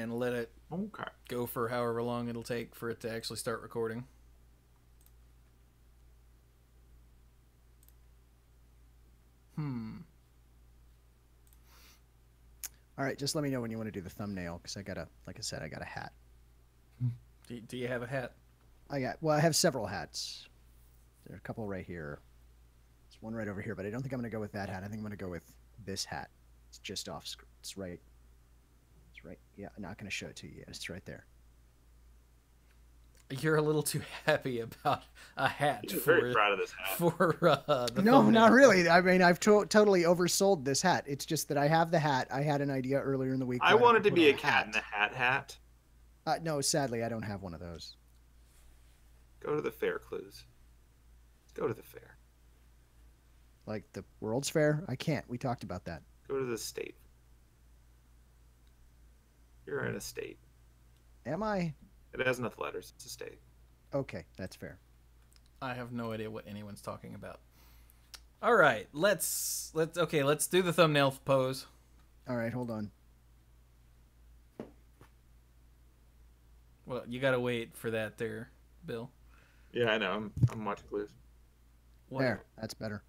and let it Okay. go for however long it'll take for it to actually start recording. All right, just let me know when you want to do the thumbnail, because I got a, like I said, I got a hat. Do you have a hat? I have several hats. There are a couple right here. There's one right over here, but I don't think I'm going to go with that hat. I think I'm going to go with this hat. It's just off screen. It's right. It's right. Yeah, I'm not going to show it to you yet. It's right there. You're a little too happy about a hat. He's very proud of this hat. For the No, thumbnail. not really. I mean, I've totally oversold this hat. It's just that I have the hat. I had an idea earlier in the week. I that wanted could to put be on a cat in the hat. No, sadly, I don't have one of those. Go to the fair, Cluze. Go to the fair. Like the World's Fair? I can't. We talked about that. Go to the state. You're in a state. Am I? It has enough letters. It's a state. Okay, that's fair. I have no idea what anyone's talking about. All right, let's do the thumbnail pose. All right, hold on. Well, you gotta wait for that there, Bill. Yeah, I know. I'm watching Cluze. What? There, that's better.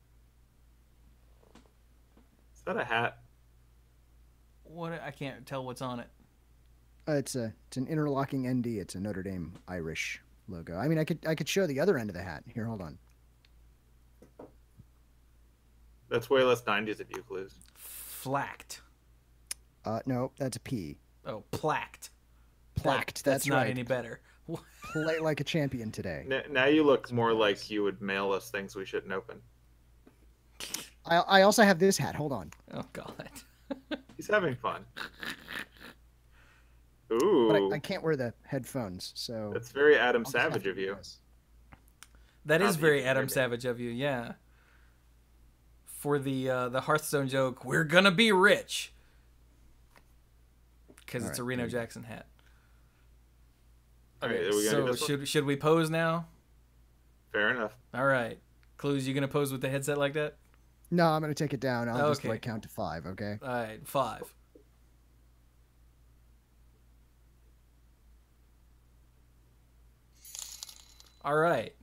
Is that a hat? What? I can't tell what's on it. It's an interlocking ND. It's a Notre Dame Irish logo. I mean, I could show the other end of the hat. Here, hold on. That's way less 90s of you, Cluze. Flacked. No, that's a P. Oh, placked. Placked. That's not right. any better. Play like a champion today. Now you look more like you would mail us things we shouldn't open. I also have this hat. Hold on. Oh God. He's having fun. Ooh. But I can't wear the headphones, so. That's very Adam I'll just have Savage to of do you. this. That is Not very even Adam maybe. Savage of you, yeah. For the Hearthstone joke, we're gonna be rich. Because it's a Reno Jackson hat. All right, Okay, are we gonna do so this one? should we pose now? Fair enough. All right, Cluze, you gonna pose with the headset like that? No, I'm going to take it down. I'll just Okay. count to 5, okay? All right, 5. All right.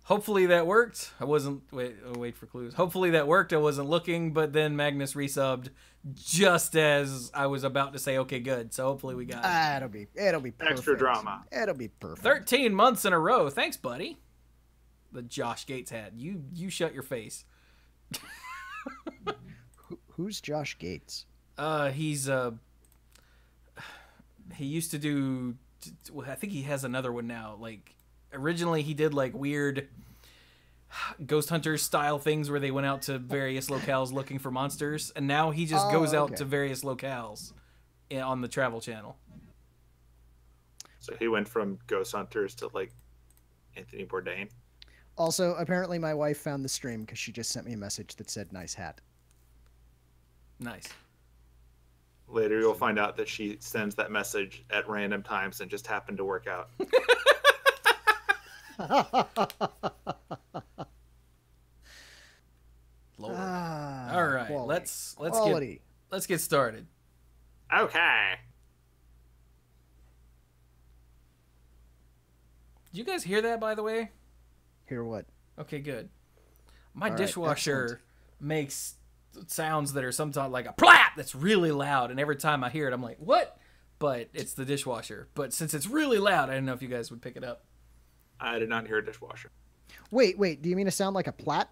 Hopefully that worked. I wasn't wait for Cluze. Hopefully that worked. I wasn't looking, but then Magnus resubbed just as I was about to say okay, good. So hopefully we got it. It'll be perfect. Extra drama. It'll be perfect. 13 months in a row. Thanks, buddy. The Josh Gates hat. You shut your face. Who's Josh Gates? He's he used to do, I think he has another one now. Like originally he did like weird Ghost Hunters style things where they went out to various locales looking for monsters, and now he just goes out to various locales on the Travel Channel. So he went from Ghost Hunters to like Anthony Bourdain. Also, apparently my wife found the stream because she just sent me a message that said nice hat. Nice. Later you'll find out that she sends that message at random times and just happened to work out. Lord. Ah, All right, quality. let's get started. Okay. Did you guys hear that, by the way? Hear what? Okay, good. My All right, dishwasher excellent. makes sounds that are sometimes like a plap that's really loud, and every time I hear it, I'm like, what? But it's the dishwasher. But since it's really loud, I didn't know if you guys would pick it up. I did not hear a dishwasher. Wait. Do you mean to sound like a plat?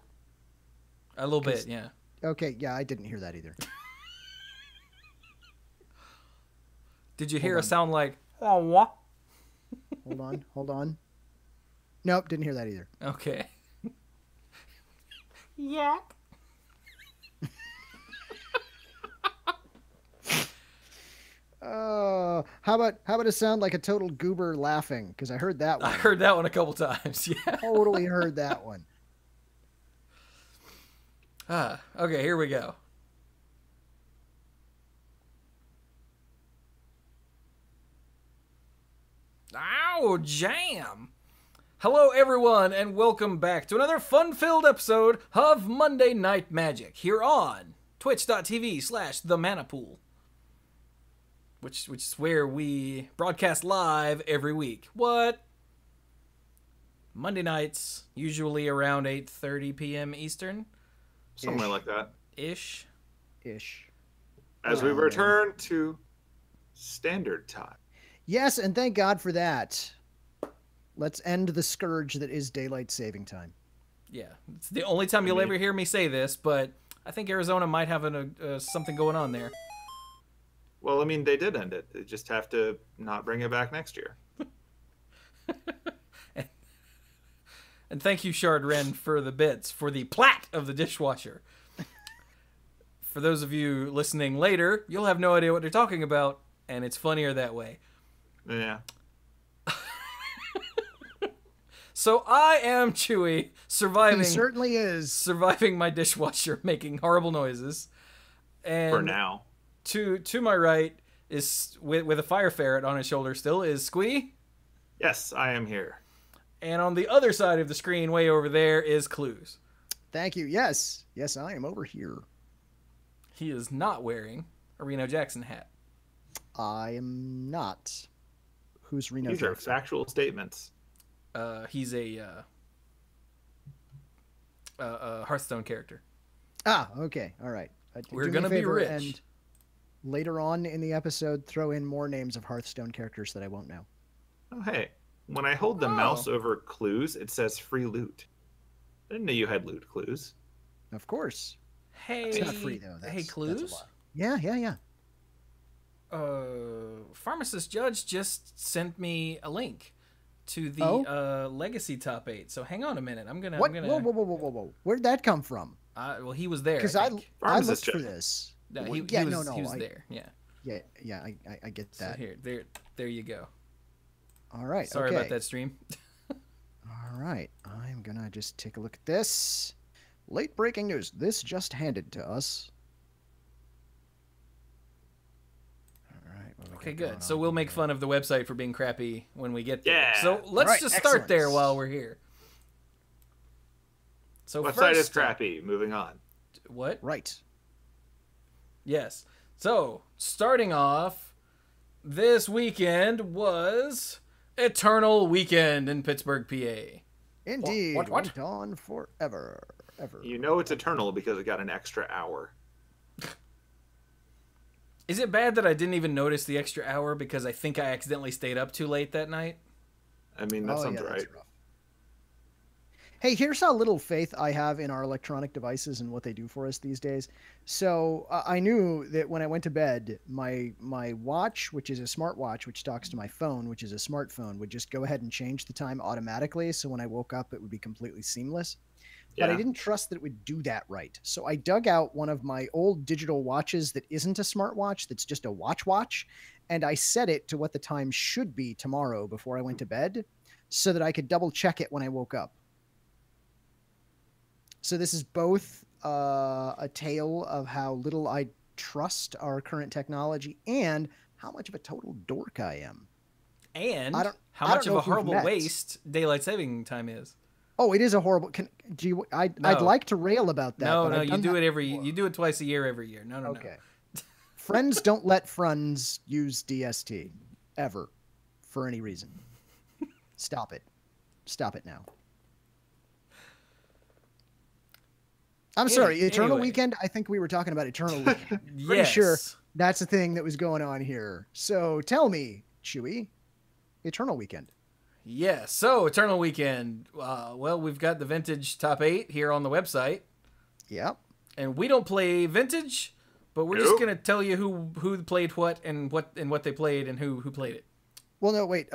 A little bit, yeah. Okay, yeah, I didn't hear that either. Did you hear Hold a on. sound like, oh, what? Hold on. Nope, didn't hear that either. Okay. Yak. How about a sound like a total goober laughing? Because I heard that one. I heard that one a couple times, yeah. Totally heard that one. Okay, here we go. Ow, jam! Hello, everyone, and welcome back to another fun-filled episode of Monday Night Magic here on twitch.tv/themanapool. which is where we broadcast live every week. What? Monday nights, usually around 8:30 p.m. Eastern. Somewhere like that. Ish. As we return to standard time. Yes, and thank God for that. Let's end the scourge that is daylight saving time. Yeah, it's the only time you'll ever hear me say this, but I think Arizona might have something going on there. Well, I mean, they did end it. They just have to not bring it back next year. And thank you, Shard Wren, for the bits, for the plat of the dishwasher. For those of you listening later, you'll have no idea what they're talking about, and it's funnier that way. Yeah. So I am Chewie, surviving. He certainly is. Surviving my dishwasher, making horrible noises. And for now. To my right is, with a fire ferret on his shoulder still, is Squee. Yes, I am here. And on the other side of the screen, way over there, is Cluze. Thank you. Yes, I am over here. He is not wearing a Reno Jackson hat. I am not. Who's Reno These Jackson? are factual statements. He's a Hearthstone character. Ah, okay. All right. We're going to be rich. And later on in the episode, throw in more names of Hearthstone characters that I won't know. Oh, hey. When I hold the mouse over Cluze, it says free loot. I didn't know you had loot, Cluze. Of course. Hey, it's not free though. Hey, Cluze. Yeah. Pharmacist Judge just sent me a link to the Legacy top 8. So hang on a minute. I'm gonna. Whoa! Where'd that come from? Well, he was there. Because I looked for this. No, he was there. Yeah. Yeah. I get that. So there you go. All right. Sorry about that, stream. All right. I'm gonna just take a look at this. Late breaking news. This just handed to us. All right. Okay, good. So we'll make fun of the website for being crappy when we get there. Yeah. So let's just start there while we're here. So website is crappy. Moving on. What? Right. Yes. So starting off, this weekend was Eternal Weekend in Pittsburgh, PA. Indeed. What? Went on forever. You know it's eternal because it got an extra hour. Is it bad that I didn't even notice the extra hour because I think I accidentally stayed up too late that night? I mean, that sounds right. Hey, here's how little faith I have in our electronic devices and what they do for us these days. So I knew that when I went to bed, my watch, which is a smartwatch, which talks to my phone, which is a smartphone, would just go ahead and change the time automatically. So when I woke up, it would be completely seamless. But I didn't trust that it would do that right. So I dug out one of my old digital watches that isn't a smartwatch, that's just a watch, and I set it to what the time should be tomorrow before I went to bed so that I could double check it when I woke up. So this is both a tale of how little I trust our current technology and how much of a total dork I am. And how much of a horrible waste daylight saving time is. Oh, it is a horrible. I'd like to rail about that. No, you do it you do it twice a year every year. No. Okay. Friends don't let friends use DST ever for any reason. Stop it. Stop it now. I'm sorry, Eternal Weekend? I think we were talking about Eternal Weekend. Pretty sure that's the thing that was going on here. So tell me, Chewie, Eternal Weekend. Yeah, so Eternal Weekend. Well, we've got the Vintage Top 8 here on the website. Yep. And we don't play Vintage, but we're just going to tell you who played what and what they played and who played it. Well, no, wait.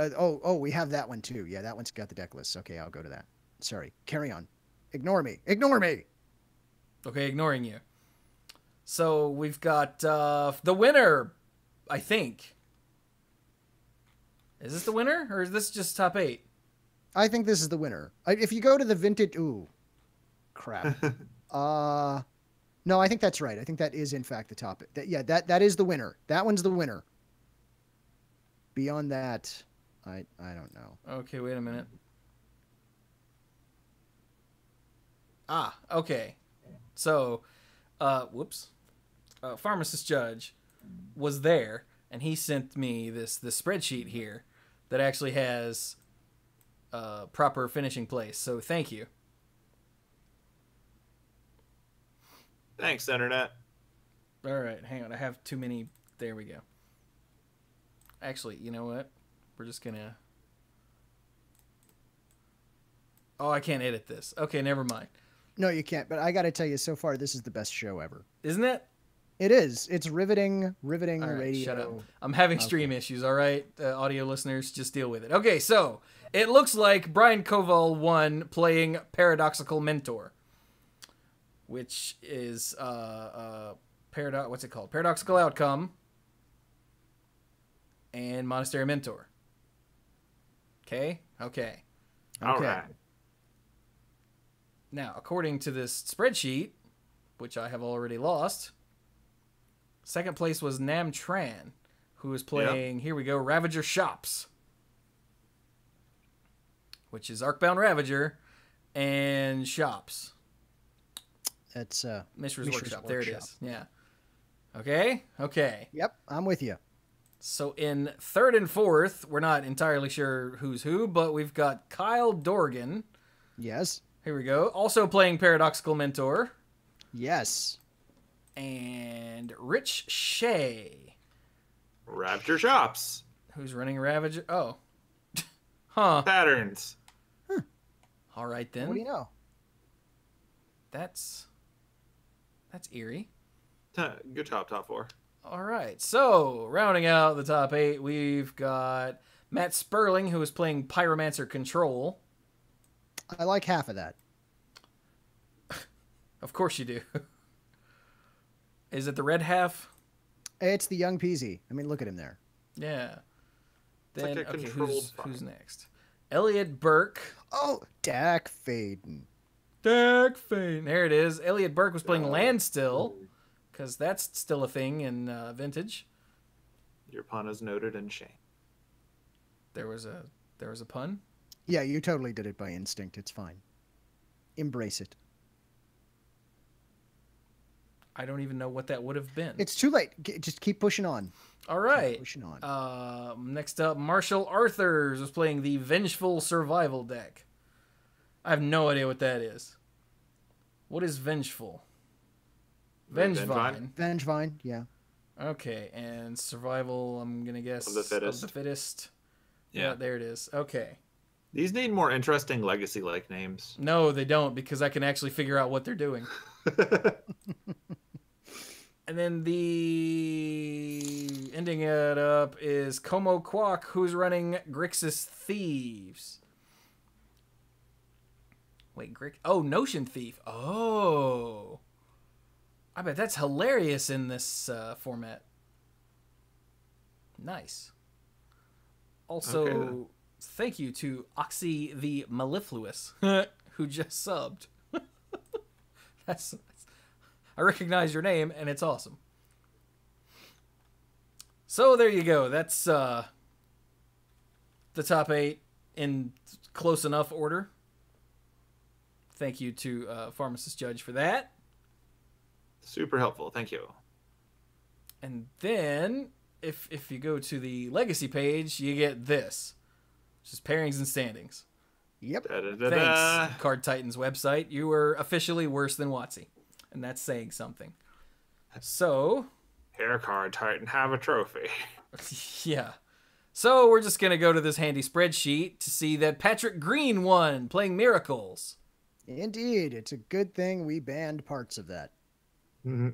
We have that one too. Yeah, that one's got the deck list. Okay, I'll go to that. Sorry. Carry on. Ignore me. Okay, ignoring you. So we've got the winner, I think. Is this the winner, or is this just top 8? I think this is the winner. If you go to the vintage... Ooh. Crap. No, I think that's right. I think that is, in fact, the top... That is the winner. That one's the winner. Beyond that, I don't know. Okay, wait a minute. Okay. So, Pharmacist Judge was there, and he sent me this spreadsheet here that actually has proper finishing place. So thank you. Thanks, Internet. All right, hang on. I have too many. There we go. Actually, you know what? We're just gonna... Oh, I can't edit this. Okay, never mind. No, you can't. But I got to tell you, so far, this is the best show ever. Isn't it? It is. It's riveting All right, radio. shut up. I'm having stream issues, all right? Audio listeners, just deal with it. Okay, so it looks like Brian Koval won playing Paradoxical Mentor, which is what's it called? Paradoxical Outcome and Monastery Mentor. Okay? Okay. All right. Now, according to this spreadsheet, which I have already lost, second place was Nam Tran, who is playing, here we go, Ravager Shops, which is Arcbound Ravager and Shops. That's Mishra's Workshop. There it is. Yeah. Okay. Okay. Yep, I'm with you. So in third and fourth, we're not entirely sure who's who, but we've got Kyle Dorgan. Yes. Here we go. Also playing Paradoxical Mentor. Yes. And Rich Shea. Raptor Shops. Who's running Ravager? Oh. Huh. Patterns. All right, then. What do you know? That's eerie. Good job, top four. All right. So, rounding out the top 8, we've got Matt Sperling, who is playing Pyromancer Control. I like half of that. Of course you do. Is it the red half? It's the young Peasy. I mean, look at him there. Yeah. It's Then, like a okay, controlled who's next? Elliot Burke. Oh, Dak Faden. Dak Faden. There it is. Elliot Burke was playing Landstill, because that's still a thing in Vintage. Your pun is noted and shame. There was a pun? Yeah, you totally did it by instinct. It's fine. Embrace it. I don't even know what that would have been. It's too late. Just keep pushing on. All right. Keep pushing on. Next up, Marshall Arthurs was playing the Vengeful Survival deck. I have no idea what that is. What is Vengeful? Vengevine. Vengevine, yeah. Okay, and Survival, I'm going to guess... Of the fittest. Of the fittest. Yeah. There it is. Okay. These need more interesting legacy-like names. No, they don't, because I can actually figure out what they're doing. And then the ending it up is Como Quack, who's running Grixis Thieves. Wait, Notion Thief. Oh. I bet that's hilarious in this format. Nice. Also, thank you to Oxy the Mellifluous, who just subbed. I recognize your name, and it's awesome. So there you go. That's the top 8 in close enough order. Thank you to Pharmacist Judge for that. Super helpful. Thank you. And then, if you go to the Legacy page, you get this, which is pairings and standings. Yep. Thanks, Card Titan's website. You were officially worse than WotC. And that's saying something. So... Here, Card Titan, have a trophy. Yeah. So we're just going to go to this handy spreadsheet to see that Patrick Green won, playing Miracles. Indeed. It's a good thing we banned parts of that. Mm-hmm.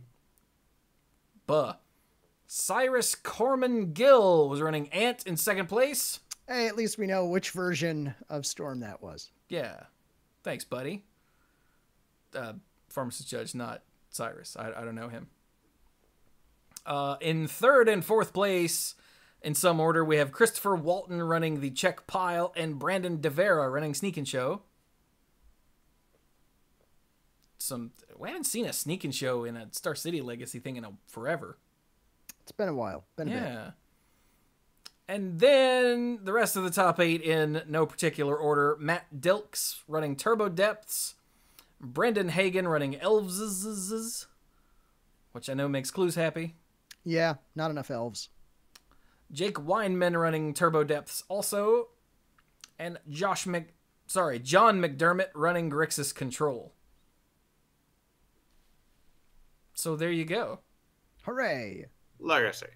Cyrus Corman Gill was running Ant in second place. Hey, at least we know which version of Storm that was. Yeah. Thanks, buddy. Pharmacist Judge, not Cyrus. I don't know him. In third and fourth place, in some order, we have Christopher Walton running the Check Pile and Brandon DeVera running Sneak and Show. We haven't seen a Sneak and Show in a Star City Legacy thing in forever. It's been a while. Been a bit. Yeah. And then the rest of the top 8 in no particular order. Matt Dilks running Turbo Depths. Brendan Hagen running Elves, which I know makes Cluze happy. Yeah, not enough elves. Jake Weinman running Turbo Depths also. And John McDermott running Grixis Control. So there you go. Hooray! Legacy.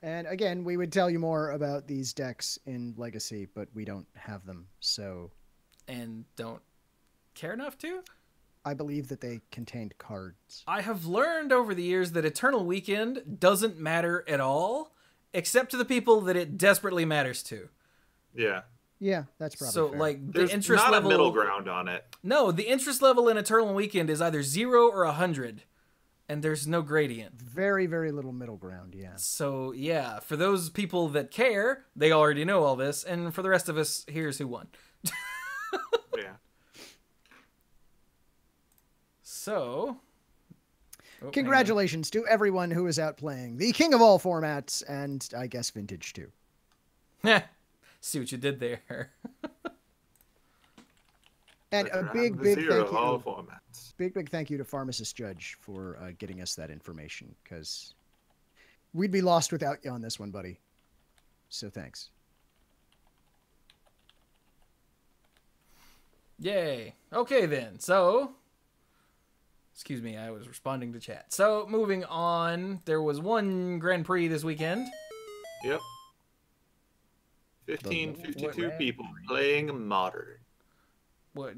And again, we would tell you more about these decks in Legacy, but we don't have them, so... And don't care enough to? I believe that they contained cards. I have learned over the years that Eternal Weekend doesn't matter at all, except to the people that it desperately matters to. Yeah. Yeah, that's probably so. Fair. Like the There's interest not level. a middle ground on it. No, the interest level in Eternal Weekend is either 0 or 100, and there's no gradient. Very, very little middle ground. Yeah. So yeah, for those people that care, they already know all this, and for the rest of us, here's who won. Yeah. So, congratulations to everyone who is out playing the king of all formats, and I guess vintage too. See what you did there. And a big Zero thank of all you. formats. Big thank you to Pharmacist Judge for getting us that information, because we'd be lost without you on this one, buddy. So thanks. Yay. Okay then. So, excuse me, I was responding to chat. So, moving on, there was one Grand Prix this weekend. Yep. 1552 What- people playing Modern. What?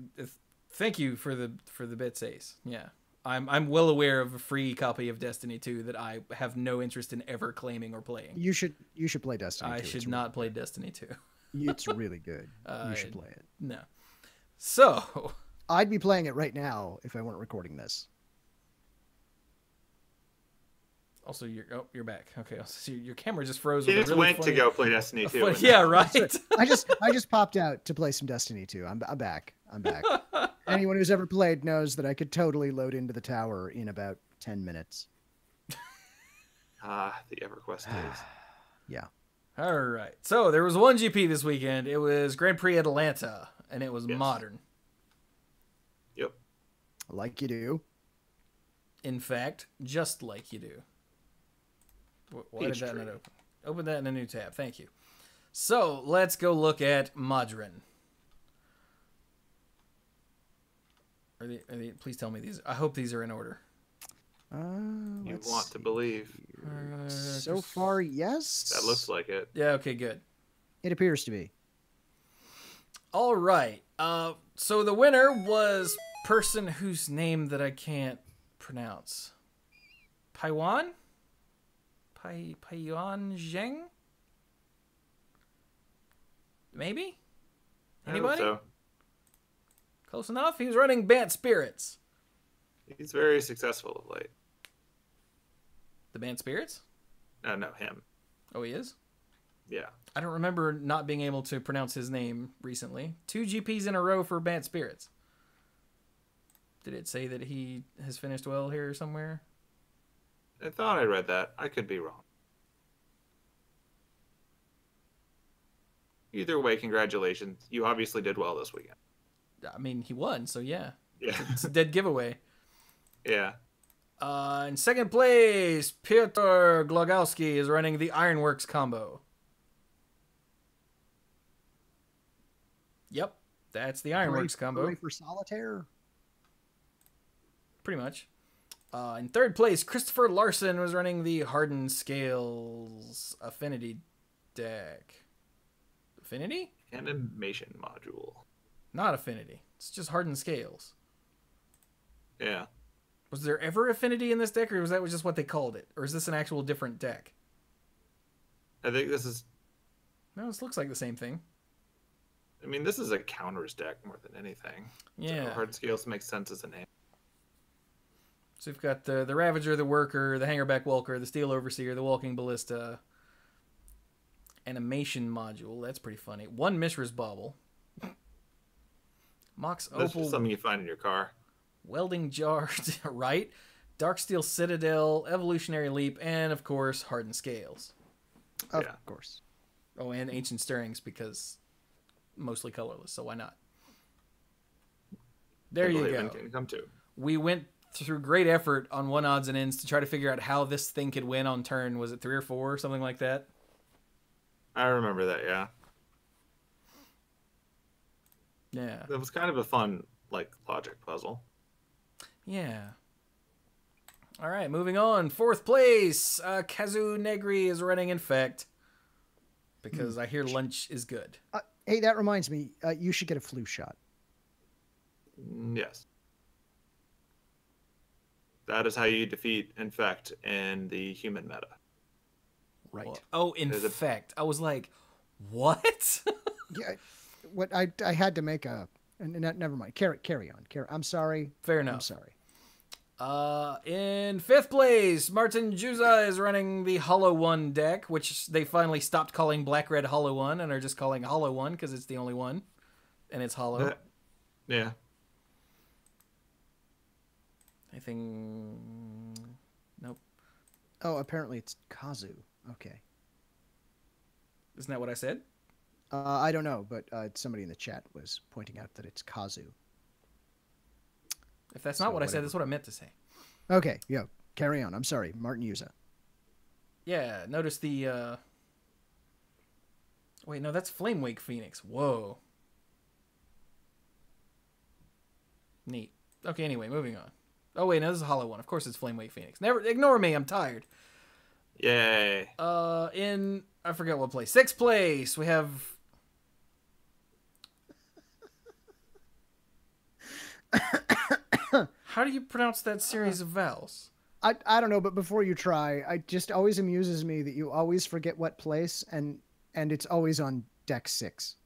Thank you for the bits, Ace. Yeah, I'm well aware of a free copy of Destiny 2 that I have no interest in ever claiming or playing. You should play Destiny 2. I should not play Destiny 2. It's really good. You should play it. No. So, I'd be playing it right now if I weren't recording this. also you're back. Okay, so your camera just froze. He with a just really went funny, to go play Destiny 2. and Yeah, now- right. I just popped out to play some Destiny 2. I'm back. I'm back. Anyone who's ever played knows that I could totally load into the tower in about 10 minutes. The EverQuest days. Yeah. All right. So there was one GP this weekend. It was Grand Prix Atlanta, and it was Yes. Modern. Yep. Like you do. In fact, just like you do. Why did that not open? Open that in a new tab. Thank you. So let's go look at Modern. Are they, please tell me these. I hope these are in order. You Let's want to see. believe. So far, yes. That looks like it. Yeah, okay, good. It appears to be. All right. So the winner was person whose name that I can't pronounce. Paiwan? Paiwan Zheng? Maybe? Anybody? I hope Close enough? He was running Bant Spirits. so. He's very successful of late. The Bant Spirits? No, him. Oh, he is? Yeah. I don't remember not being able to pronounce his name recently. 2 GPs in a row for Bant Spirits. Did it say that he has finished well here somewhere? I thought I read that. I could be wrong. Either way, congratulations. You obviously did well this weekend. I mean, he won, so yeah. Yeah. It's a dead giveaway. Yeah. In second place, Piotr Glogowski is running the Ironworks combo. Yep, that's the Ironworks combo. Hooray for Solitaire. Pretty much. In third place, Christopher Larson was running the Hardened Scales Affinity deck. Affinity? Animation module. Not Affinity. It's just Hardened Scales. Yeah. Was there ever Affinity in this deck, or was that just what they called it? Or is this an actual different deck? I think this is... No, this looks like the same thing. I mean, this is a counters deck more than anything. Yeah. So hard scales makes sense as a name. So we've got the Ravager, the Worker, the Hangerback Walker, the Steel Overseer, the Walking Ballista. Animation module. That's pretty funny. 1 Mishra's Bauble. Mox That's Opal. just something you find in your car. Welding Jar, right? Darksteel Citadel, Evolutionary Leap, and of course, Hardened Scales. Of Yeah. course. Oh, and Ancient Stirrings because mostly colorless, so why not? There you Haven go. can come to. We went through great effort on one odds and ends to try to figure out how this thing could win on turn. Was it 3 or 4 or something like that? I remember that, yeah. Yeah. It was kind of a fun, like, logic puzzle. Yeah. All right, moving on. 4th place. Kazu Negri is running Infect because I hear lunch is good. Hey, that reminds me. You should get a flu shot. Yes. That is how you defeat Infect in the human meta. Right. Well, oh, Infect. I was like, what? Yeah. What I had to make a. Never mind. Carry on. I'm sorry. Fair enough. I'm sorry. In 5th place, Martin Juza is running the Hollow One deck, which they finally stopped calling Black Red Hollow One and are just calling Hollow One because it's the only one, and it's hollow. Yeah. Anything? Nope. Oh, apparently it's Kazu. Okay. Isn't that what I said? I don't know, but somebody in the chat was pointing out that it's Kazu. If that's not what I said, that's what I meant to say. Okay, yeah. Carry on. I'm sorry, Martin Yuza. Yeah, notice the... Wait, no, that's Flamewake Phoenix. Whoa. Neat. Okay, anyway, moving on. Oh, wait, no, this is a Hollow One. Of course it's Flamewake Phoenix. Never ignore me, I'm tired. Yay. In... I forget what place. 6th place, we have... How do you pronounce that series of vowels? I don't know, but before you try, it just always amuses me that you always forget what place, and it's always on deck 6.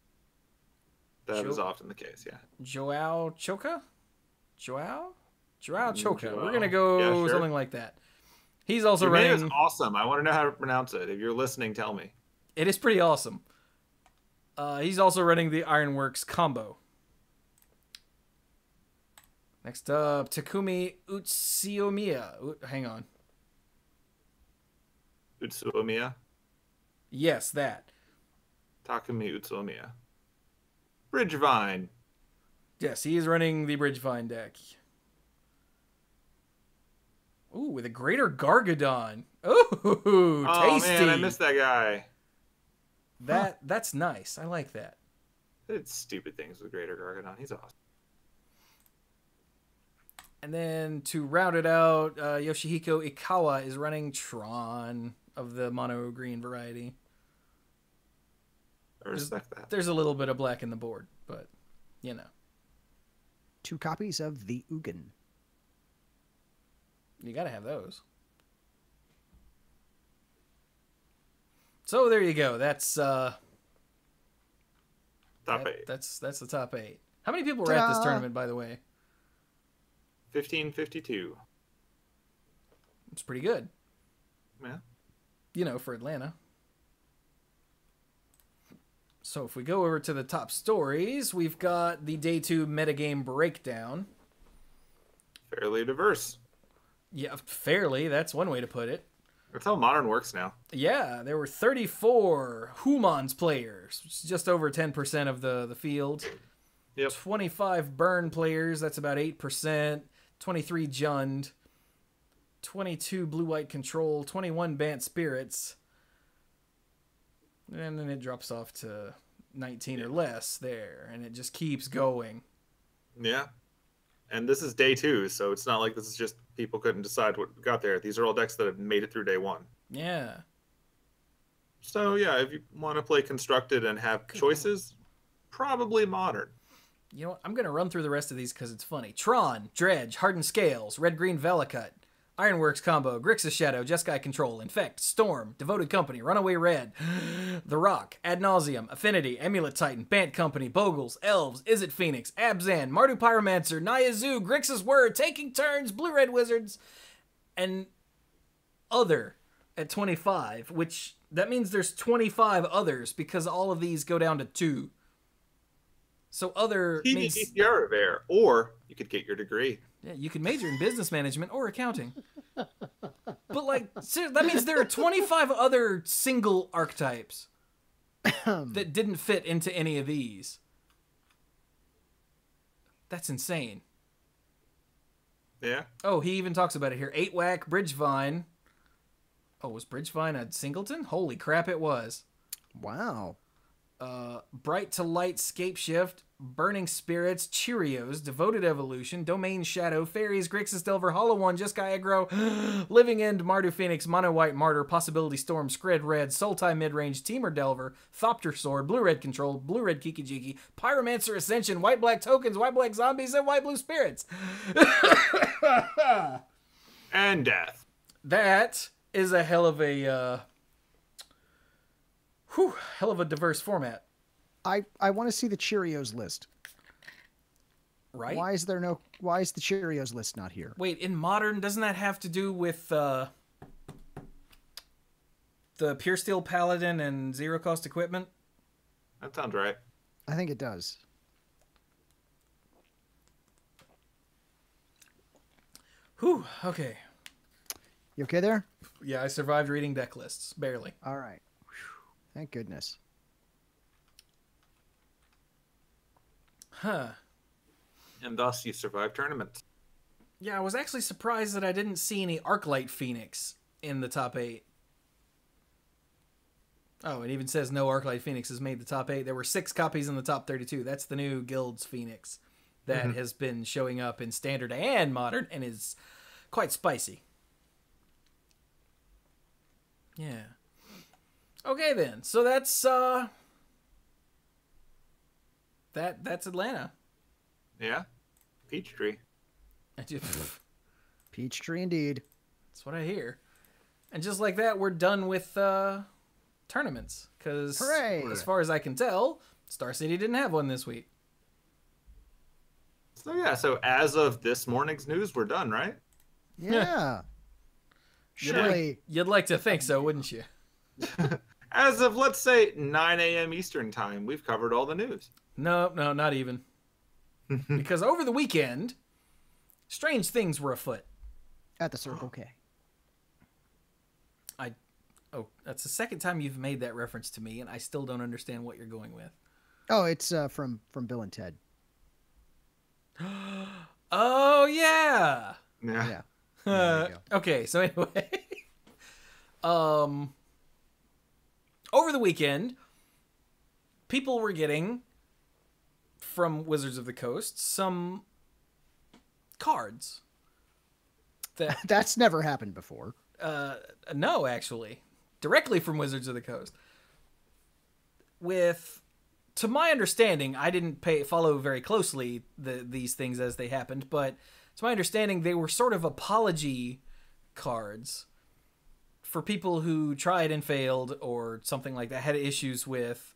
That is often the case, yeah. Joao Choka? Joao Choka. Joao. We're going to go Yeah, sure. something like that. He's also Your running... name is awesome. I want to know how to pronounce it. If you're listening, tell me. It is pretty awesome. He's also running the Ironworks combo. Next up, Takumi Utsuomiya. Hang on. Utsuomiya? Yes, that. Takumi Utsuomiya. Bridgevine. Yes, he is running the Bridgevine deck. Ooh, with a Greater Gargadon. Ooh, tasty. Oh, man, I missed that guy. That's nice. I like that. It's stupid things with Greater Gargadon. He's awesome. And then to round it out, Yoshihiko Ikawa is running Tron of the mono green variety. I respect that. There's a little bit of black in the board, but you know. 2 copies of the Ugin. You gotta have those. So there you go. That's Top 8. That's the top 8. How many people were at this tournament, by the way? 1552. It's pretty good. Yeah. You know, for Atlanta. So if we go over to the top stories, we've got the Day 2 Metagame Breakdown. Fairly diverse. Yeah, fairly. That's one way to put it. That's how Modern works now. Yeah, there were 34 Humans players, which is just over 10% of the field. Yep. 25 Burn players, that's about 8%. 23 Jund. 22 Blue-White Control. 21 Bant Spirits. And then it drops off to 19 or less there, and it just keeps going. Yeah. And this is day 2, so it's not like this is just people couldn't decide what got there. These are all decks that have made it through day 1. Yeah. So, yeah, if you want to play Constructed and have choices, probably Modern. You know what? I'm going to run through the rest of these because it's funny. Tron, Dredge, Hardened Scales, Red-Green Velacut, Ironworks Combo, Grixis Shadow, Jeskai Control, Infect, Storm, Devoted Company, Runaway Red, The Rock, Ad Nauseam, Affinity, Amulet Titan, Bant Company, Bogles, Elves, Izzet Phoenix, Abzan, Mardu Pyromancer, Naya Zoo, Grixis Word, Taking Turns, Blue-Red Wizards, and Other at 25, which that means there's 25 others because all of these go down to 2. So other means... You're there, or you could get your degree. Yeah, you can major in business management or accounting. But, like, that means there are 25 other single archetypes that didn't fit into any of these. That's insane. Yeah. Oh, he even talks about it here. 8-whack, Bridgevine. Oh, was Bridgevine a singleton? Holy crap, it was. Wow. Bright to Light, Scape Shift, Burning Spirits, Cheerios, Devoted Evolution, Domain Shadow, Fairies, Grixis Delver, Hollow One, Jeskai Aggro, Living End, Mardu Phoenix, Mono White Martyr, Possibility Storm, Scred Red, Sultai Midrange, Teamer Delver, Thopter Sword, Blue Red Control, Blue Red Kiki Jiki, Pyromancer Ascension, White Black Tokens, White Black Zombies, and White Blue Spirits. And death. That is a hell of a hell of a diverse format. I want to see the Cheerios list. Right? Why is the Cheerios list not here? Wait, in Modern, doesn't that have to do with the Pure Steel Paladin and Zero Cost Equipment? That sounds right. I think it does. Whew, okay. You okay there? Yeah, I survived reading deck lists. Barely. All right. Whew. Thank goodness. Huh. And thus you survive tournaments. Yeah, I was actually surprised that I didn't see any Arclight Phoenix in the top 8. Oh, it even says no Arclight Phoenix has made the top 8. There were 6 copies in the top 32. That's the new Guild's Phoenix that has been showing up in Standard and Modern and is quite spicy. Yeah. Okay then. So that's that's Atlanta. Yeah. Peachtree. Peachtree indeed. That's what I hear. And just like that, we're done with tournaments. Because as far as I can tell, Star City didn't have one this week. So yeah, so as of this morning's news, we're done, right? Yeah. Surely. You'd like to think so, wouldn't you? As of, let's say, 9 a.m. Eastern time, we've covered all the news. No, not even. Because over the weekend, strange things were afoot. At the Circle K. Oh, that's the second time you've made that reference to me, and I still don't understand what you're going with. Oh, it's from Bill and Ted. Oh, yeah! Yeah. Okay, so anyway. Over the weekend, people were getting, from Wizards of the Coast, some cards. That's never happened before. No, actually. Directly from Wizards of the Coast. To my understanding, I didn't follow very closely these things as they happened, but to my understanding, they were sort of apology cards for people who tried and failed or something like that, had issues with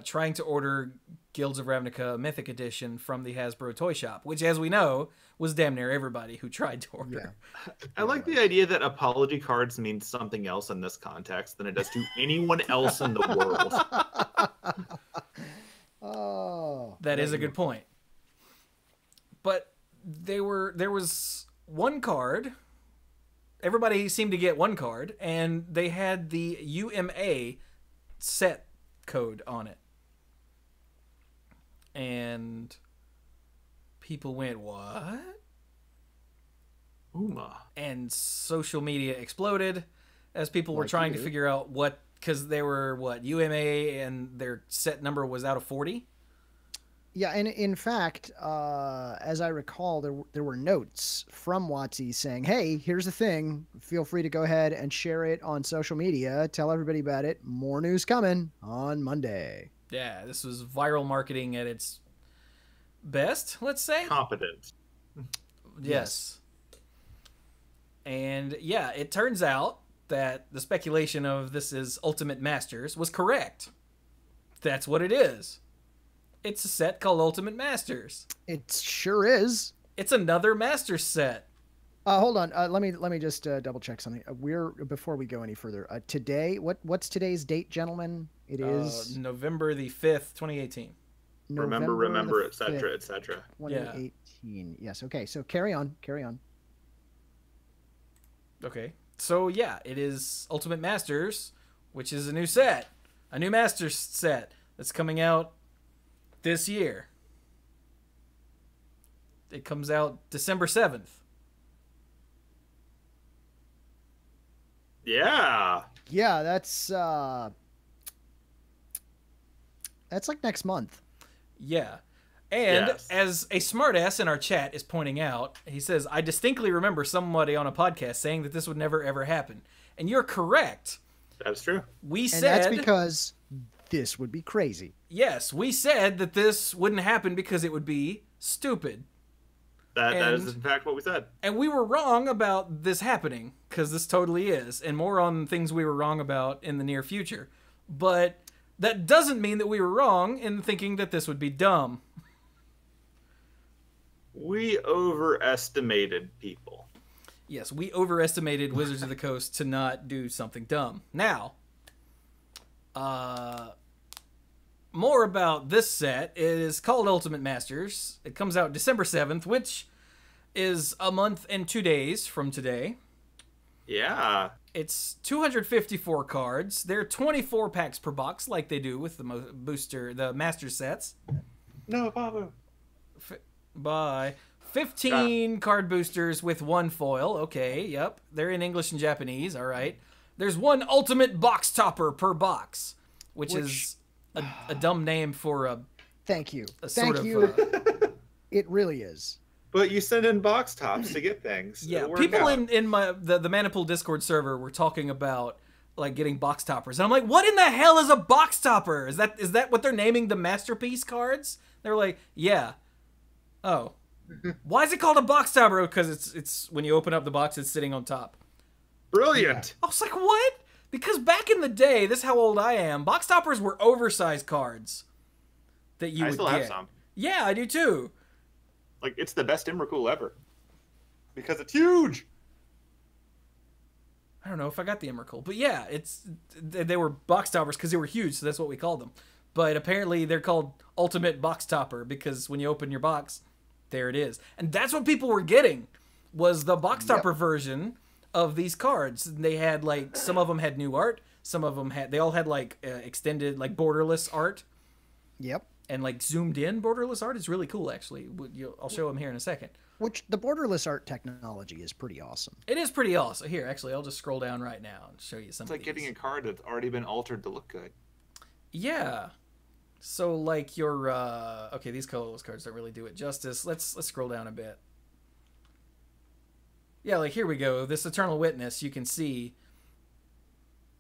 trying to order Guilds of Ravnica Mythic Edition from the Hasbro toy shop, which, as we know, was damn near everybody who tried to order. Yeah. I like the idea that apology cards mean something else in this context than it does to anyone else in the world. Oh. That is a good point. But there was one card. Everybody seemed to get one card, and they had the UMA set code on it. And people went, what? Uma. And social media exploded as people were trying to figure out what, because they were, UMA, and their set number was out of 40? Yeah, and in fact, as I recall, there were notes from WotC saying, hey, here's the thing. Feel free to go ahead and share it on social media. Tell everybody about it. More news coming on Monday. Yeah, this was viral marketing at its best, let's say. Competent. Yes. And yeah, it turns out that the speculation of this is Ultimate Masters was correct. That's what it is. It's a set called Ultimate Masters. It sure is. It's another Masters set. Hold on. Let me just double check something. Before we go any further. Today, what's today's date, gentlemen? It is November the 5th, 2018. Remember, etc., etc. 2018. Yeah. Yes. Okay. So carry on. Okay. So yeah, it is Ultimate Masters, which is a new set, a new Masters set that's coming out this year. It comes out December 7th. Yeah. Yeah, that's like next month. Yeah. And Yes. as a smartass in our chat is pointing out, he says, I distinctly remember somebody on a podcast saying that this would never ever happen. And you're correct. That's true. We And said that's because this would be crazy. yes, we said that this wouldn't happen because it would be stupid. That is in fact what we said. And we were wrong about this happening, because this totally is. And more on things we were wrong about in the near future. But that doesn't mean that we were wrong in thinking that this would be dumb. We overestimated people. Yes, we overestimated Wizards of the Coast to not do something dumb. Now, more about this set. It is called Ultimate Masters. It comes out December 7th, which is a month and 2 days from today. Yeah. It's 254 cards. There are 24 packs per box, like they do with the Master sets. No, Papa. Bye. 15 card boosters with 1 foil. Okay, yep. They're in English and Japanese. All right. There's 1 ultimate box topper per box, which is a dumb name for a. Thank you. Thank you. It really is. But you send in box tops to get things. Yeah, people in the Manipool Discord server were talking about like getting box toppers, and I'm like, what in the hell is a box topper? Is that what they're naming the masterpiece cards? They were like, yeah. Oh, why is it called a box topper? Because it's when you open up the box, it's sitting on top. Brilliant. I was like, what? Because back in the day, this is how old I am. Box toppers were oversized cards that you would still get. have some. Yeah, I do too. Like, it's the best Emrakul ever. Because it's huge. I don't know if I got the Emrakul, but yeah, they were box toppers because they were huge, so that's what we called them. But apparently they're called Ultimate Box Topper because when you open your box, there it is. And that's what people were getting, was the box topper version of these cards. They had like, some of them had new art, some of them they all had like extended, like borderless art. Yep. And like zoomed in borderless art is really cool, actually. I'll show them here in a second. Which the borderless art technology is pretty awesome. It is pretty awesome. Here, actually, I'll just scroll down right now and show you some. It's like getting a card that's already been altered to look good. Yeah. So like your okay, these colorless cards don't really do it justice. Let's scroll down a bit. Yeah, like here we go. This Eternal Witness, you can see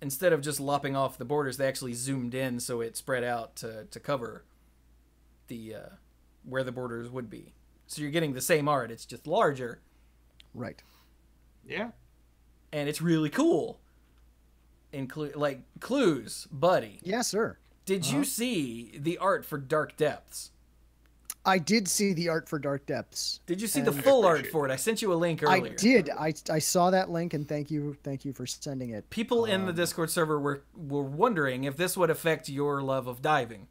instead of just lopping off the borders, they actually zoomed in so it spread out to cover the where the borders would be. So you're getting the same art, it's just larger. Right. Yeah. And it's really cool. Like Cluze, buddy. Yes, sir. Did you see the art for Dark Depths? I did see the art for Dark Depths. Did you see the full art for it? I sent you a link earlier. I did. I saw that link, and thank you for sending it. People in the Discord server were wondering if this would affect your love of diving.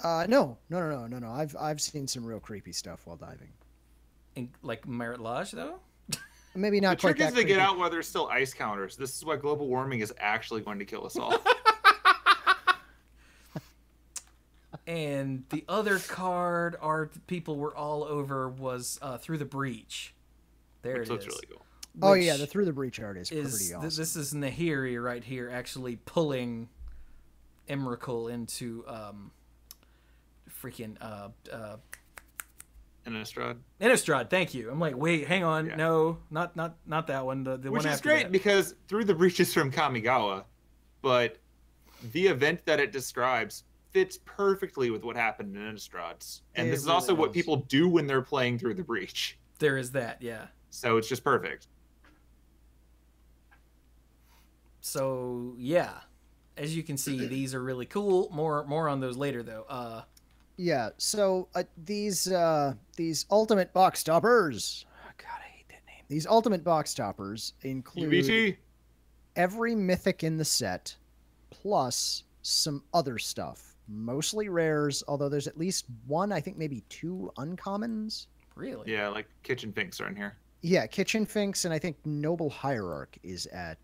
No. I've seen some real creepy stuff while diving. Like Merit Lodge, though? Maybe not the quite trick that is to creepy. get out while there's still ice counters. This is why global warming is actually going to kill us all. And the other card art people were all over was Through the Breach. There Which it looks is. really cool. Oh yeah, the Through the Breach art is pretty awesome. This is Nahiri right here, actually pulling Emrakul into freaking Innistrad. Thank you. I'm like, wait, hang on, no, not that one. The Which one is after great that. because Through the Breach is from Kamigawa, but the event that it describes fits perfectly with what happened in Innistrad. And this is also what people do when they're playing Through the Breach. There is that, yeah. So it's just perfect. So yeah, as you can see, these are really cool. More on those later though. Yeah. So these ultimate box toppers. Oh, God, I hate that name. These ultimate box toppers include UBT? every mythic in the set, plus some other stuff. Mostly rares, although there's at least one, I think maybe 2 uncommons. Really? Yeah, like Kitchen Finks are in here. Yeah, Kitchen Finks, and I think Noble Hierarch is at.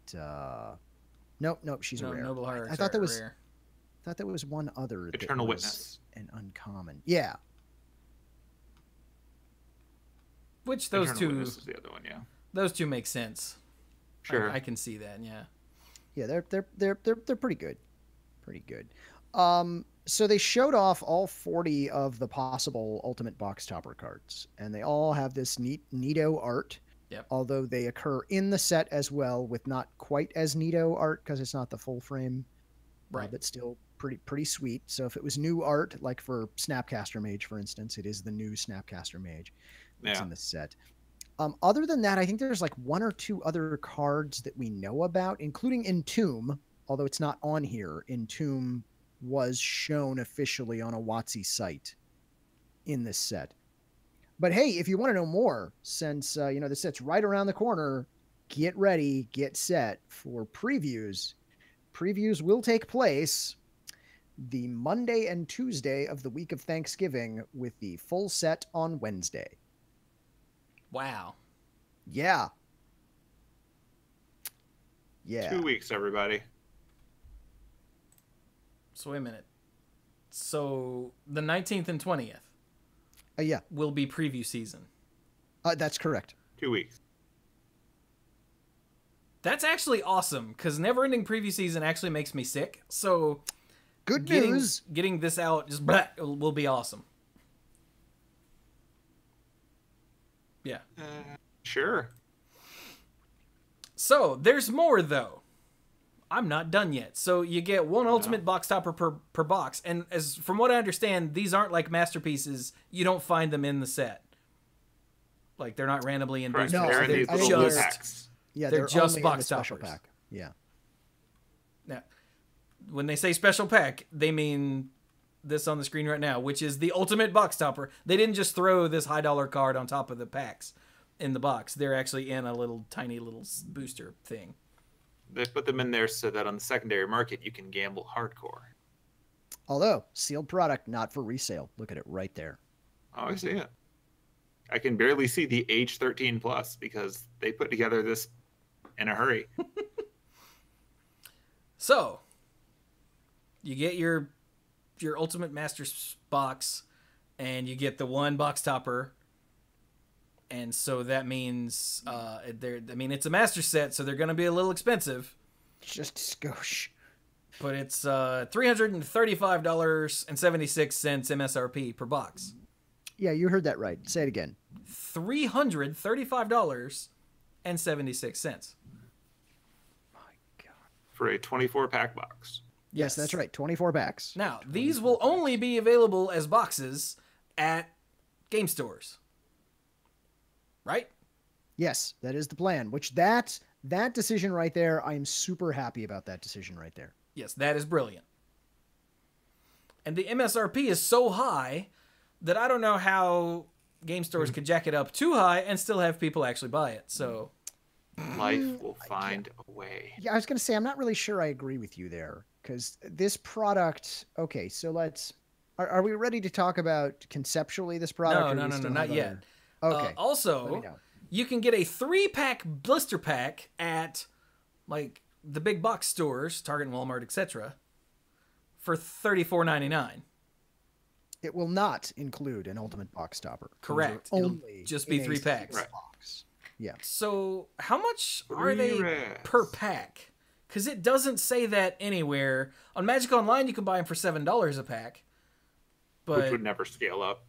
Nope, she's a rare. Noble Hierarch. I thought there was. rare. I thought there was one other. Eternal that was Witness. an uncommon. Yeah. Which those Eternal two. Witness is the other one, yeah. Those two make sense. Sure. I can see that. Yeah. Yeah, they're pretty good. Pretty good. So they showed off all 40 of the possible Ultimate Box Topper cards, and they all have this neato art. Yep. Although they occur in the set as well, with not quite as neato art because it's not the full frame, Right. but still pretty sweet. So if it was new art, like for Snapcaster Mage, for instance, it is the new Snapcaster Mage that's in the set. Other than that, I think there's like one or two other cards that we know about, including Entomb, although it's not on here. Entomb was shown officially on a WotC site in this set. But hey, if you want to know more, since the set's right around the corner, get ready, get set for previews. Previews will take place the Monday and Tuesday of the week of Thanksgiving, with the full set on Wednesday. Wow. Yeah. 2 weeks, everybody. So wait a minute. So the 19th and 20th Yeah. will be preview season. That's correct. 2 weeks. That's actually awesome, because never-ending preview season actually makes me sick. So Good news. Getting this out just will be awesome. Yeah. Sure. So there's more, though. I'm not done yet. So you get one Ultimate Box Topper per box, and as from what I understand, these aren't like masterpieces. You don't find them in the set. Like, they're not randomly in boosters. No, They're in I these think little just packs. Yeah, they're just only in box the special toppers. pack. Yeah. Now, when they say special pack, they mean this on the screen right now, which is the Ultimate Box Topper. They didn't just throw this $high card on top of the packs in the box. They're actually in a little tiny little booster thing. They put them in there so that on the secondary market you can gamble hardcore. Although, sealed product, not for resale. Look at it right there. Oh, I see it. I can barely see the age 13 plus because they put together this in a hurry. So, you get your Ultimate Masters box, and you get the one box topper. And so that means it's a master set, so they're going to be a little expensive. Just skosh. But it's $335.76 MSRP per box. Yeah, you heard that right. Say it again. $335.76. My God. For a 24-pack box. Yes, that's right. 24 packs. Now, these will only be available as boxes at game stores. Right? Yes, that is the plan. Which that decision right there, I'm super happy about that decision right there. Yes, that is brilliant. And the MSRP is so high that I don't know how game stores could jack it up too high and still have people actually buy it. So Life will find a way. Yeah, I was going to say, I'm not really sure I agree with you there. Because this product... Okay, so let's... Are we ready to talk about conceptually this product? No, not yet. Okay. Also, you can get a 3-pack blister pack at like the big box stores, Target and Walmart, etc., for $34.99. It will not include an Ultimate Box Topper. Correct. It'll just be 3 packs. Right. Box. Yeah. So how much are they per pack? Because it doesn't say that anywhere. On Magic Online, you can buy them for $7 a pack. But Which would never scale up.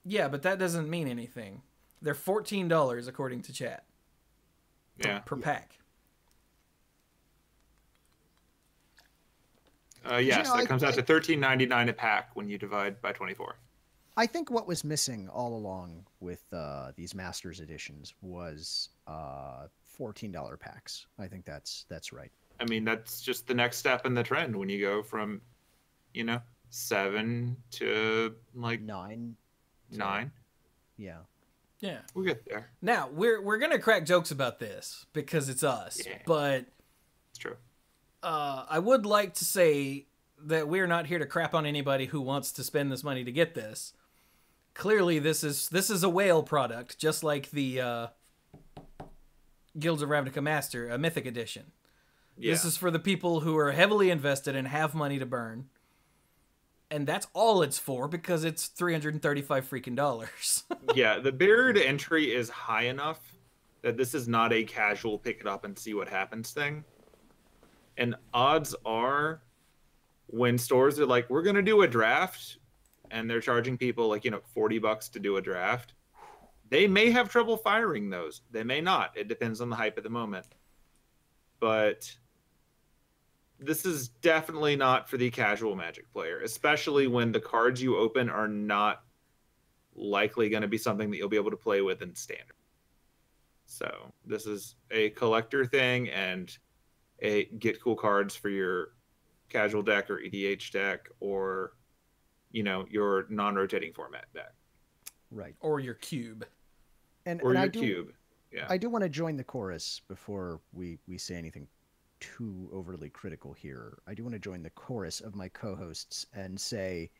yeah, but that doesn't mean anything. They're $14 according to chat. Per pack. Yes, that comes out to $13.99 a pack when you divide by 24. I think what was missing all along with these Masters editions was $14 packs. I think that's right. I mean, that's just the next step in the trend when you go from, 7 to like 9. 9. Yeah. Yeah. We'll get there. Now, we're going to crack jokes about this because it's us. Yeah. But It's true. I would like to say that we're not here to crap on anybody who wants to spend this money to get this. Clearly, this is a whale product, just like the Guilds of Ravnica Master, a Mythic Edition. Yeah. This is for the people who are heavily invested and have money to burn. And that's all it's for, because it's $335 freaking dollars. Yeah, the barrier to entry is high enough that this is not a casual pick it up and see what happens thing. And odds are, when stores are like, we're going to do a draft, and they're charging people like, $40 to do a draft, they may have trouble firing those. They may not. It depends on the hype at the moment. But this is definitely not for the casual Magic player, especially when the cards you open are not likely going to be something that you'll be able to play with in Standard. So this is a collector thing and a get cool cards for your casual deck or EDH deck or, your non-rotating format deck. Right. Or your cube. And your cube. Yeah. I do want to join the chorus before we say anything too overly critical here. I do want to join the chorus of my co-hosts and say,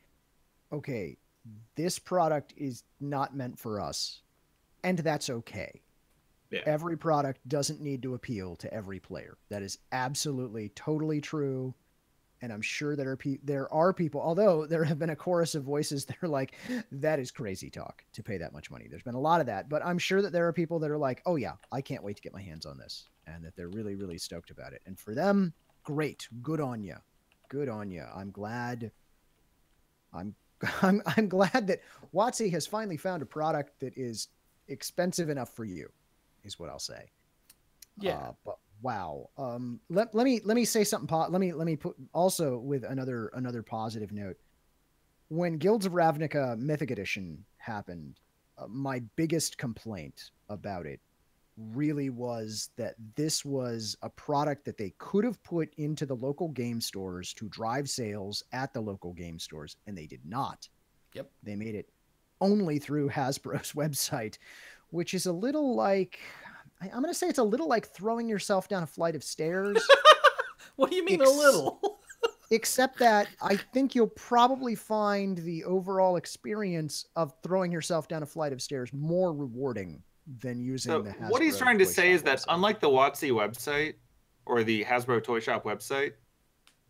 okay, this product is not meant for us, and that's okay. Yeah. Every product doesn't need to appeal to every player. That is absolutely, totally true. And I'm sure there are people, although there have been a chorus of voices that are like, that is crazy talk to pay that much money. There's been a lot of that, but I'm sure that there are people that are like, oh yeah, I can't wait to get my hands on this, and that they're really, really stoked about it. And for them, great. Good on you. Good on you. I'm glad. I'm glad that WotC has finally found a product that is expensive enough for you, is what I'll say. Yeah. But wow. Let me say something. Let me put also with another positive note. When Guilds of Ravnica Mythic Edition happened, my biggest complaint about it really was that this was a product that they could have put into the local game stores to drive sales at the local game stores, and they did not. Yep. They made it only through Hasbro's website, which is a little like, I'm going to say it's a little like throwing yourself down a flight of stairs. What do you mean a little? Except that I think you'll probably find the overall experience of throwing yourself down a flight of stairs more rewarding than using the Hasbro. What he's trying to Toy say Shop is that website. unlike the WotC website or the Hasbro Toy Shop website,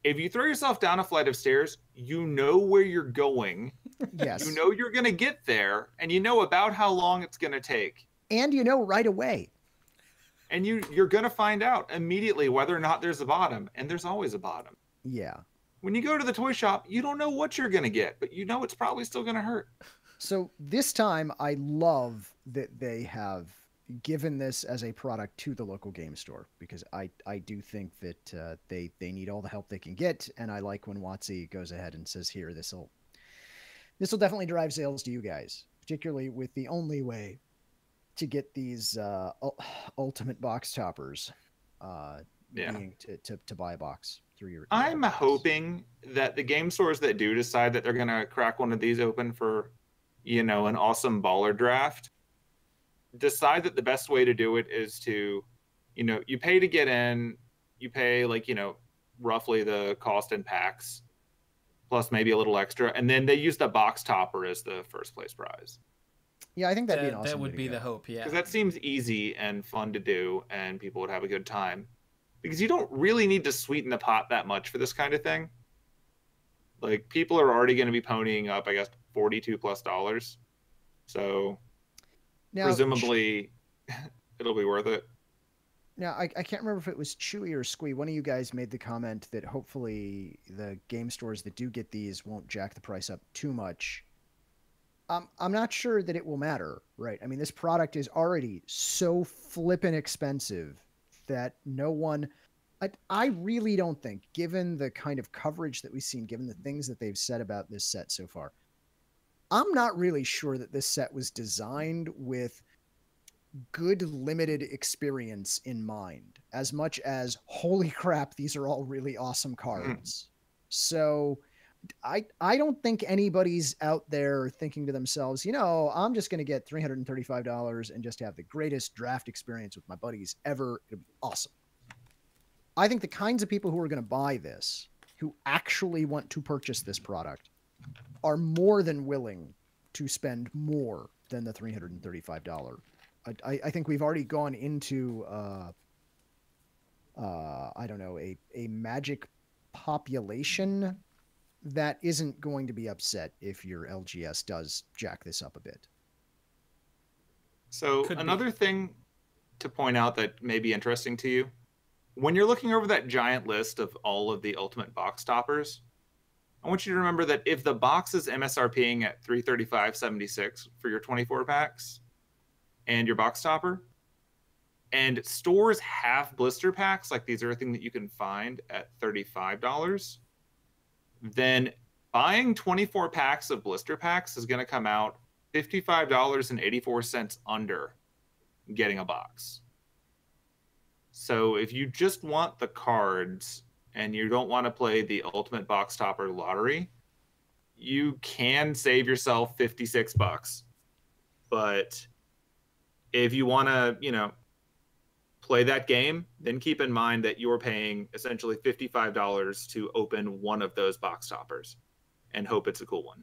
if you throw yourself down a flight of stairs, you know where you're going. Yes. You know you're going to get there, and you know about how long it's going to take. And you know right away. And you're going to find out immediately whether or not there's a bottom, and there's always a bottom. Yeah. When you go to the toy shop, you don't know what you're going to get, but you know it's probably still going to hurt. So this time, I love that they have given this as a product to the local game store, because I do think that they need all the help they can get, and I like when WotC goes ahead and says, here, this will definitely drive sales to you guys, particularly with the only way to get these ultimate box toppers being to buy a box through your I'm box. hoping that the game stores that do decide that they're going to crack one of these open for, an awesome baller draft, decide that the best way to do it is to, you pay to get in, you pay roughly the cost in packs, plus maybe a little extra, and then they use the box topper as the first place prize. Yeah, I think that'd be an awesome That would way be to go. the hope, yeah. Because that seems easy and fun to do, and people would have a good time. Because you don't really need to sweeten the pot that much for this kind of thing. Like, people are already going to be ponying up, I guess, $42+. So, Now, presumably, it'll be worth it. Now, I can't remember if it was Chewie or Squee. One of you guys made the comment that hopefully the game stores that do get these won't jack the price up too much. I'm not sure that it will matter, right? I mean, this product is already so flippin' expensive that no one... I really don't think, given the kind of coverage that we've seen, given the things that they've said about this set so far, I'm not really sure that this set was designed with good limited experience in mind, as much as, holy crap, these are all really awesome cards. So I don't think anybody's out there thinking to themselves, I'm just going to get $335 and just have the greatest draft experience with my buddies ever. It'll be awesome. I think the kinds of people who are going to buy this, who actually want to purchase this product, are more than willing to spend more than the $335. I think we've already gone into, I don't know, a Magic population that isn't going to be upset if your LGS does jack this up a bit. So another thing to point out that may be interesting to you. When you're looking over that giant list of all of the ultimate box toppers, I want you to remember that if the box is MSRPing at $335.76 for your 24 packs and your box topper, and stores have blister packs, like these are a thing that you can find at $35, then buying 24 packs of blister packs is going to come out $55.84 under getting a box. So if you just want the cards and you don't want to play the ultimate box topper lottery, you can save yourself $56. But if you want to, play that game, then keep in mind that you're paying essentially $55 to open one of those box toppers and hope it's a cool one.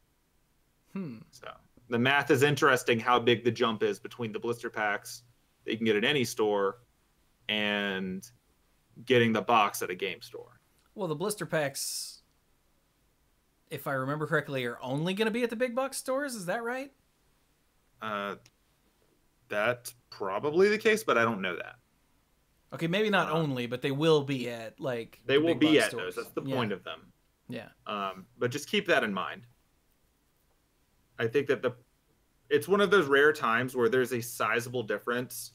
So the math is interesting, how big the jump is between the blister packs that you can get at any store and getting the box at a game store. Well, the blister packs, if I remember correctly, are only going to be at the big box stores. Is that right? That's probably the case, but I don't know that. Okay, maybe not only, but they will be at, like, they will be at stores. those. That's the point of them. Yeah. But just keep that in mind. I think that it's one of those rare times where there's a sizable difference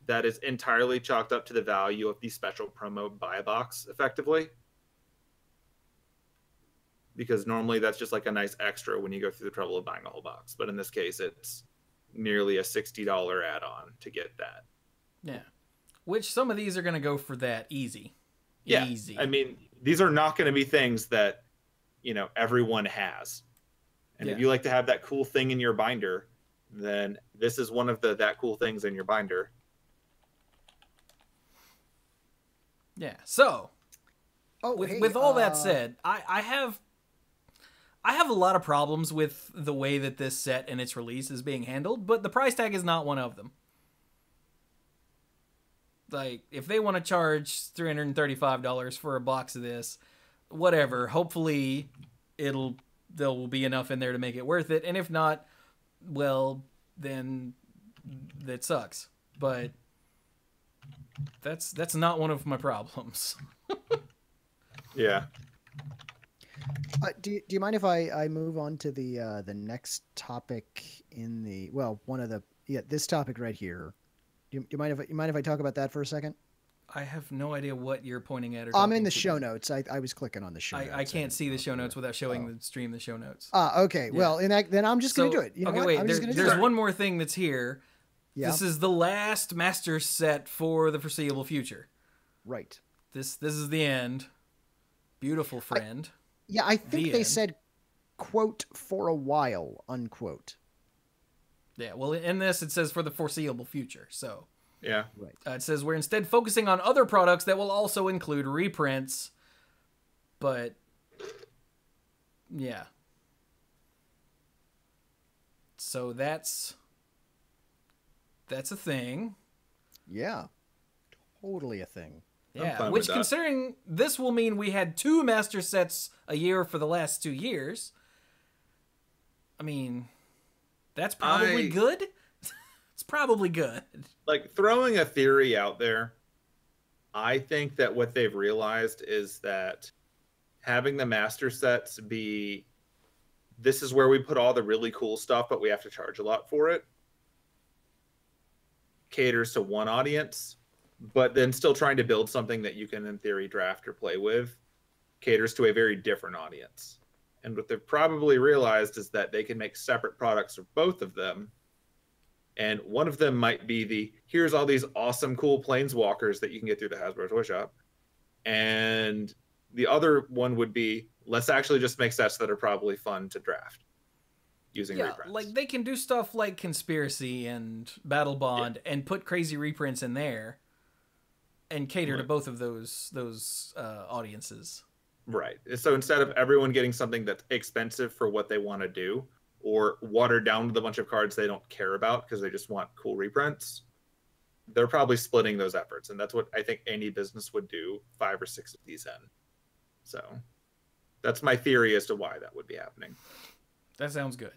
that is entirely chalked up to the value of the special promo buy box, effectively. Because normally that's just like a nice extra when you go through the trouble of buying a whole box. But in this case, it's nearly a $60 add-on to get that. Yeah. Which some of these are going to go for that easy. Yeah. Easy. I mean, these are not going to be things that, everyone has. And if you like to have that cool thing in your binder, then this is one of that cool things in your binder. Yeah. So, with all that said, I have a lot of problems with the way that this set and its release is being handled, but the price tag is not one of them. Like, if they want to charge $335 for a box of this, whatever. Hopefully, there will be enough in there to make it worth it. And if not, well, then that sucks. But that's not one of my problems. Yeah. Do you mind if I move on to the next topic in this topic right here? Do you mind if I talk about that for a second? I have no idea what you're pointing at. I'm in the show notes. I was clicking on the show notes. I can't see the show notes without showing the stream the show notes. Okay. Yeah. Well, then I'm just going to do it. Wait. There's one more thing that's here. Yeah. This is the last master set for the foreseeable future. Right. This is the end. Beautiful friend. I think they said, quote, for a while, unquote. Yeah, well, in this, it says for the foreseeable future, so... Yeah. Right. It says we're instead focusing on other products that will also include reprints, but... Yeah. So that's a thing. Yeah. Totally a thing. Yeah, which, considering this will mean we had 2 master sets a year for the last 2 years, I mean... That's probably good. It's probably good. Like, throwing a theory out there, I think that what they've realized is that having the master sets be, this is where we put all the really cool stuff, but we have to charge a lot for it, caters to one audience, but then still trying to build something that you can, in theory, draft or play with, caters to a very different audience. And what they've probably realized is that they can make separate products for both of them. And one of them might be here's all these awesome, cool planeswalkers that you can get through the Hasbro Toy Shop. And the other one would be, let's actually just make sets that are probably fun to draft using reprints. Like they can do stuff like Conspiracy and Battle Bond and put crazy reprints in there and cater to both of those audiences. Right. So instead of everyone getting something that's expensive for what they want to do or watered down with a bunch of cards they don't care about because they just want cool reprints, they're probably splitting those efforts. And that's what I think any business would do 5 or 6 of these in. So that's my theory as to why that would be happening. That sounds good.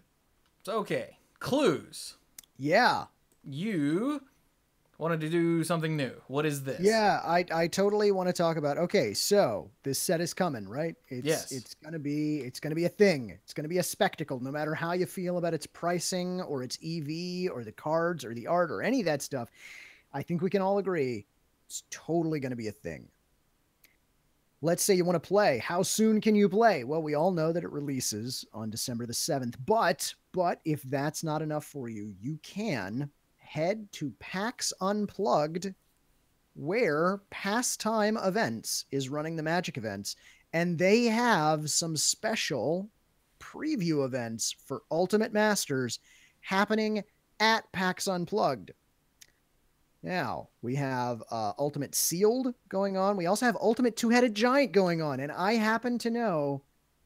So, okay. Cluze. Yeah. You wanted to do something new. What is this? Yeah, I totally want to talk about. Okay, so this set is coming, right? Yes. It's gonna be a thing. It's gonna be a spectacle. No matter how you feel about its pricing or its EV or the cards or the art or any of that stuff, I think we can all agree it's totally gonna be a thing. Let's say you want to play. How soon can you play? Well, we all know that it releases on December the 7th, but if that's not enough for you, you can head to PAX Unplugged, where Pastime Events is running the Magic events, and they have some special preview events for Ultimate Masters happening at PAX Unplugged. Now, we have Ultimate Sealed going on. We also have Ultimate Two-Headed Giant going on, and I happen to know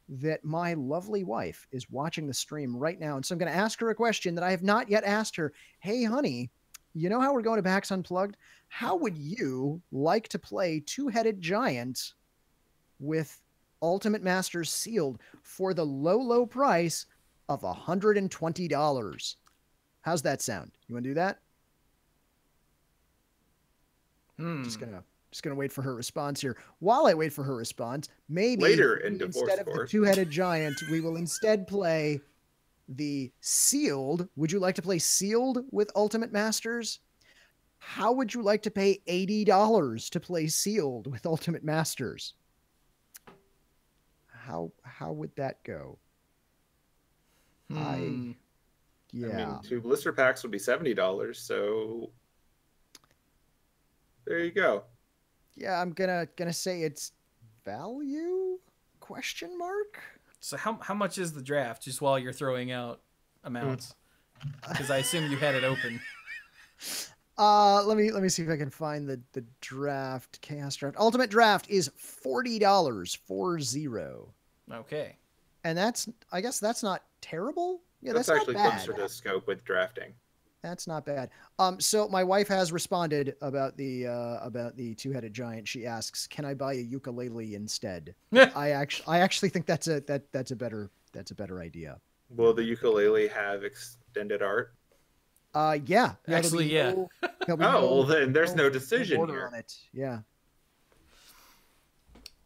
that my lovely wife is watching the stream right now, and so I'm going to ask her a question that I have not yet asked her. Hey, honey, you know how we're going to PAX Unplugged? How would you like to play Two-Headed Giant with Ultimate Masters Sealed for the low, low price of $120? How's that sound? You want to do that? Just gonna wait for her response here. While I wait for her response, maybe later in Divorce instead of the Two-Headed Giant, we will instead play the Sealed. Would you like to play Sealed with Ultimate Masters? How would you like to pay $80 to play Sealed with Ultimate Masters? How would that go? I mean, 2 blister packs would be $70, so there you go. Yeah, I'm gonna say it's value? Question mark? So how much is the draft? Just while you're throwing out amounts, because I assume you had it open. Let me see if I can find the draft. Chaos draft. Ultimate draft is $40. 40. Okay. And I guess that's not terrible. Yeah, that's not actually bad. closer to scope with drafting. That's not bad. So my wife has responded about the Two-Headed Giant. She asks, "Can I buy a ukulele instead?" I actually think that's a better idea. Will the ukulele have extended art? Yeah. Actually, yeah. Well, then there's no decision here on it. Yeah.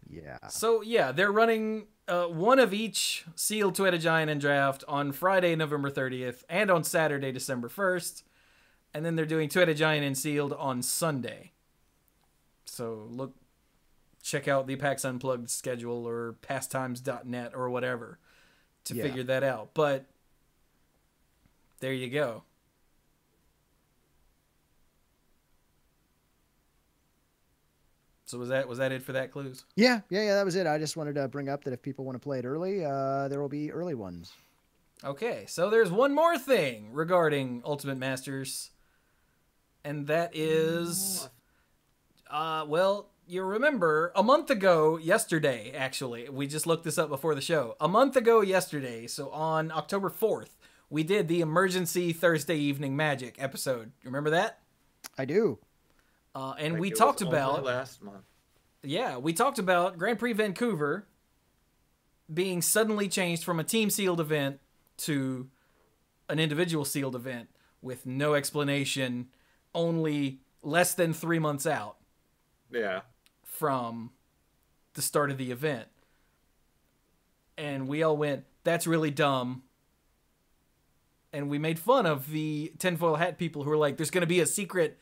Yeah. So yeah, they're running one of each Sealed, Two-Headed Giant, and Draft on Friday, November 30th, and on Saturday, December 1st. And then they're doing Two-Headed Giant and Sealed on Sunday. So check out the PAX Unplugged schedule or pastimes.net or whatever to figure that out. But there you go. So was that it for that, Cluze? Yeah, that was it. I just wanted to bring up that if people want to play it early, there will be early ones. Okay, so there's one more thing regarding Ultimate Masters, and that is, well, you remember a month ago yesterday, actually, we just looked this up before the show. A month ago yesterday, so on October 4th, we did the Emergency Thursday Evening Magic episode. You remember that? I do. And we talked about last month. Yeah, we talked about Grand Prix Vancouver being suddenly changed from a team sealed event to an individual sealed event with no explanation, only less than 3 months out. Yeah. From the start of the event. And we all went, "That's really dumb." And we made fun of the tinfoil hat people who were like, "There's going to be a secret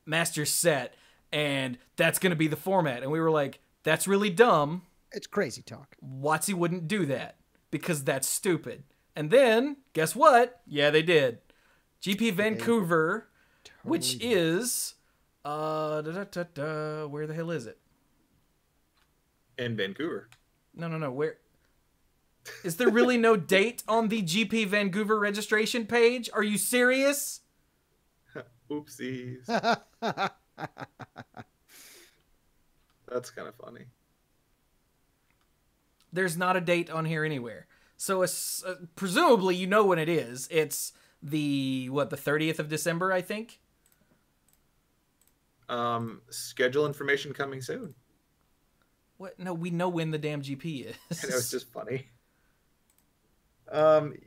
master set, and that's going to be the format." And we were like, "That's really dumb. It's crazy talk. WotC wouldn't do that because that's stupid." And then, guess what? Yeah, they did. GP Vancouver, which is, where the hell is it? In Vancouver. No, where? Is there really no date on the GP Vancouver registration page? Are you serious? Oopsies. That's kind of funny. There's not a date on here anywhere. So presumably you know when it is. It's the 30th of December, I think? Schedule information coming soon. What? No, we know when the damn GP is. I know, it's just funny.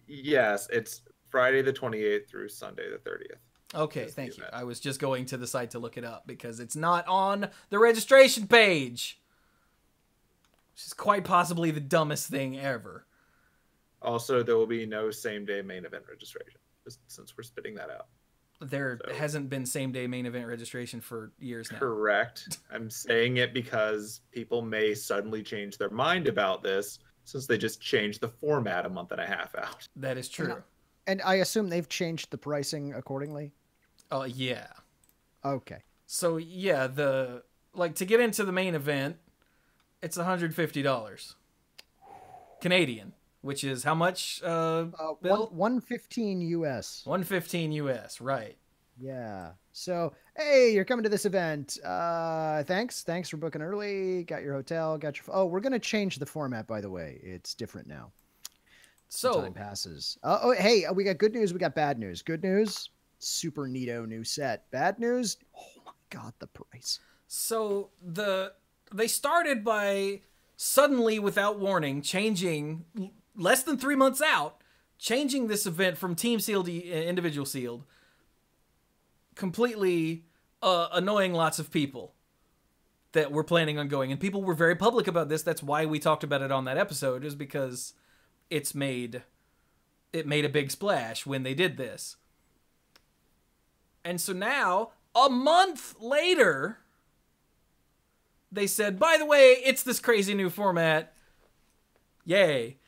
Yes, it's Friday the 28th through Sunday the 30th. Okay, is the thank you. event. I was just going to the site to look it up because it's not on the registration page. Which is quite possibly the dumbest thing ever. Also, there will be no same-day main event registration, just since we're spitting that out. There hasn't been same-day main event registration for years now. Correct. I'm saying it because people may suddenly change their mind about this since they just changed the format a month and a half out. That is true. And I assume they've changed the pricing accordingly? Oh, yeah. Okay. So, yeah, to get into the main event, it's $150 Canadian, which is how much, Bill? 115 US. 115 US, right. Yeah. So, hey, you're coming to this event. Thanks for booking early. Got your hotel, oh, we're going to change the format, by the way. It's different now. So time passes. Oh, hey, we got good news. We got bad news. Good news, super neato new set. Bad news, oh my God, the price. So they started by suddenly, without warning, changing less than 3 months out, changing this event from team sealed to individual sealed, completely annoying lots of people that were planning on going. And people were very public about this. That's why we talked about it on that episode, is because it made a big splash when they did this. And so now, a month later, they said, by the way, it's this crazy new format. Yay.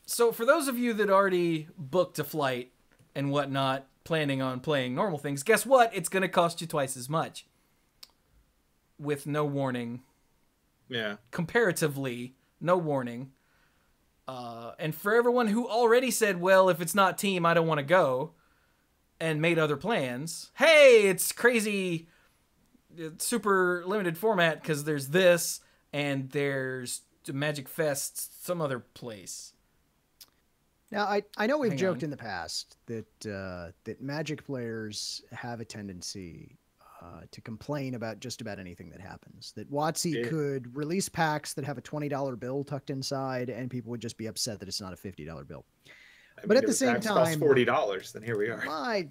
So for those of you that already booked a flight and whatnot, planning on playing normal things, guess what? It's going to cost you twice as much. With no warning. Yeah. Comparatively, no warning. And for everyone who already said, well, if it's not team, I don't want to go, and made other plans, hey, it's crazy, super limited format because there's this, and there's Magic Fest some other place. Now, I know we've joked in the past that Magic players have a tendency to complain about just about anything that happens. That WotC could release packs that have a $20 bill tucked inside, and people would just be upset that it's not a $50 bill. But at the same time, $40. Then here we are. My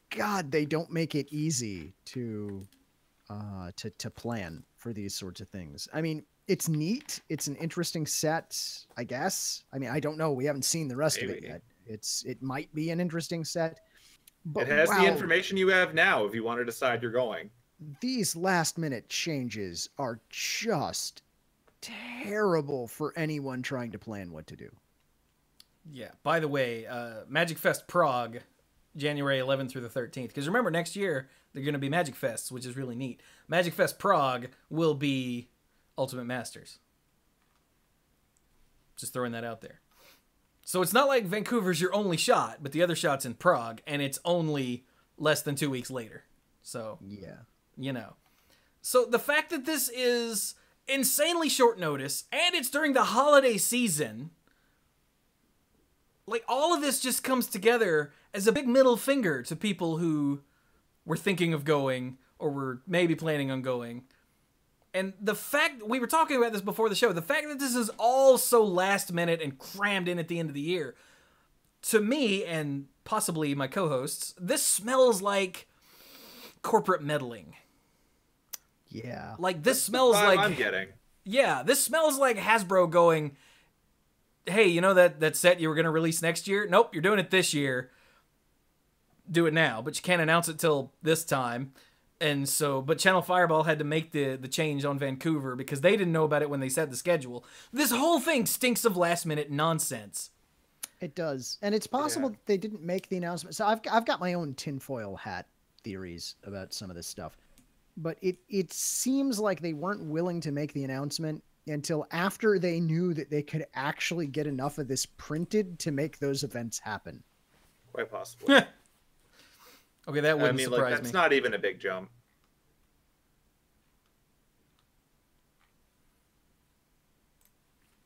God, they don't make it easy to plan for these sorts of things. I mean, it's neat. It's an interesting set, I guess. I mean, I don't know. We haven't seen the rest of it yet. It might be an interesting set. But it has the information you have now if you want to decide you're going. These last minute changes are just terrible for anyone trying to plan what to do. Yeah. By the way, Magic Fest Prague, January 11th through the 13th. Because remember, next year, they're going to be Magic Fests, which is really neat. Magic Fest Prague will be Ultimate Masters. Just throwing that out there. So it's not like Vancouver's your only shot, but the other shot's in Prague, and it's only less than 2 weeks later. So, yeah, you know. So the fact that this is insanely short notice, and it's during the holiday season, like, all of this just comes together as a big middle finger to people who were thinking of going, or were maybe planning on going. And the fact, we were talking about this before the show, the fact that this is all so last minute and crammed in at the end of the year, to me, and possibly my co-hosts, this smells like corporate meddling. Yeah. Like, this smells like... I'm getting. Yeah, this smells like Hasbro going, hey, you know that set you were going to release next year? Nope, you're doing it this year. Do it now, but you can't announce it till this time. And so, but Channel Fireball had to make the change on Vancouver because they didn't know about it when they set the schedule. This whole thing stinks of last minute nonsense. It does. And it's possible that they didn't make the announcement. So I've got my own tinfoil hat theories about some of this stuff. But it seems like they weren't willing to make the announcement until after they knew that they could actually get enough of this printed to make those events happen. Quite possibly. Okay, that wouldn't surprise me. That's not even a big jump.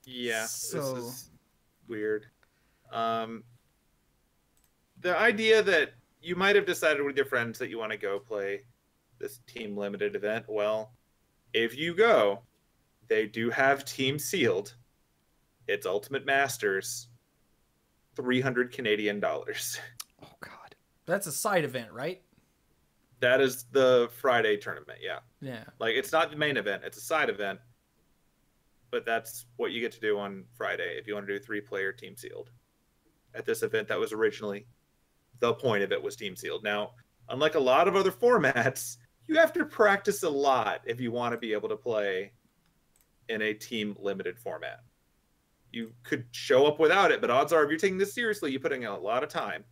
Yeah, So... this is weird. The idea that you might have decided with your friends that you want to go play this team limited event, well, if you go, they do have team sealed. It's Ultimate Masters, $300 Canadian. Oh, God. That's a side event, right? That is the Friday tournament, yeah. Yeah. Like, it's not the main event. It's a side event. But that's what you get to do on Friday if you want to do 3-player team sealed. At this event, that was originally the point of it, was team sealed. Now, unlike a lot of other formats, you have to practice a lot if you want to be able to play in a team limited format. You could show up without it, but odds are if you're taking this seriously, you're putting in a lot of time.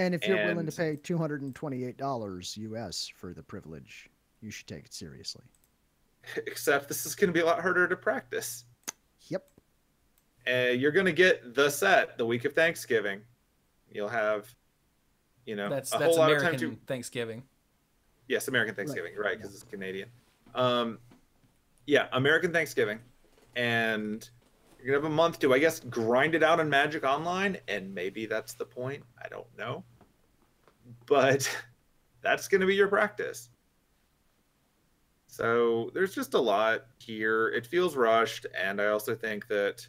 And if you're willing to pay $228 US for the privilege, you should take it seriously. Except this is going to be a lot harder to practice. Yep. You're going to get the set the week of Thanksgiving. You'll have, that's a whole lot American of time to Thanksgiving. Yes, American Thanksgiving, right? Because it's Canadian. Yeah, American Thanksgiving, and you're gonna have a month to, I guess, grind it out on Magic Online, and maybe that's the point. I don't know, but that's gonna be your practice. So there's just a lot here. It feels rushed, and I also think that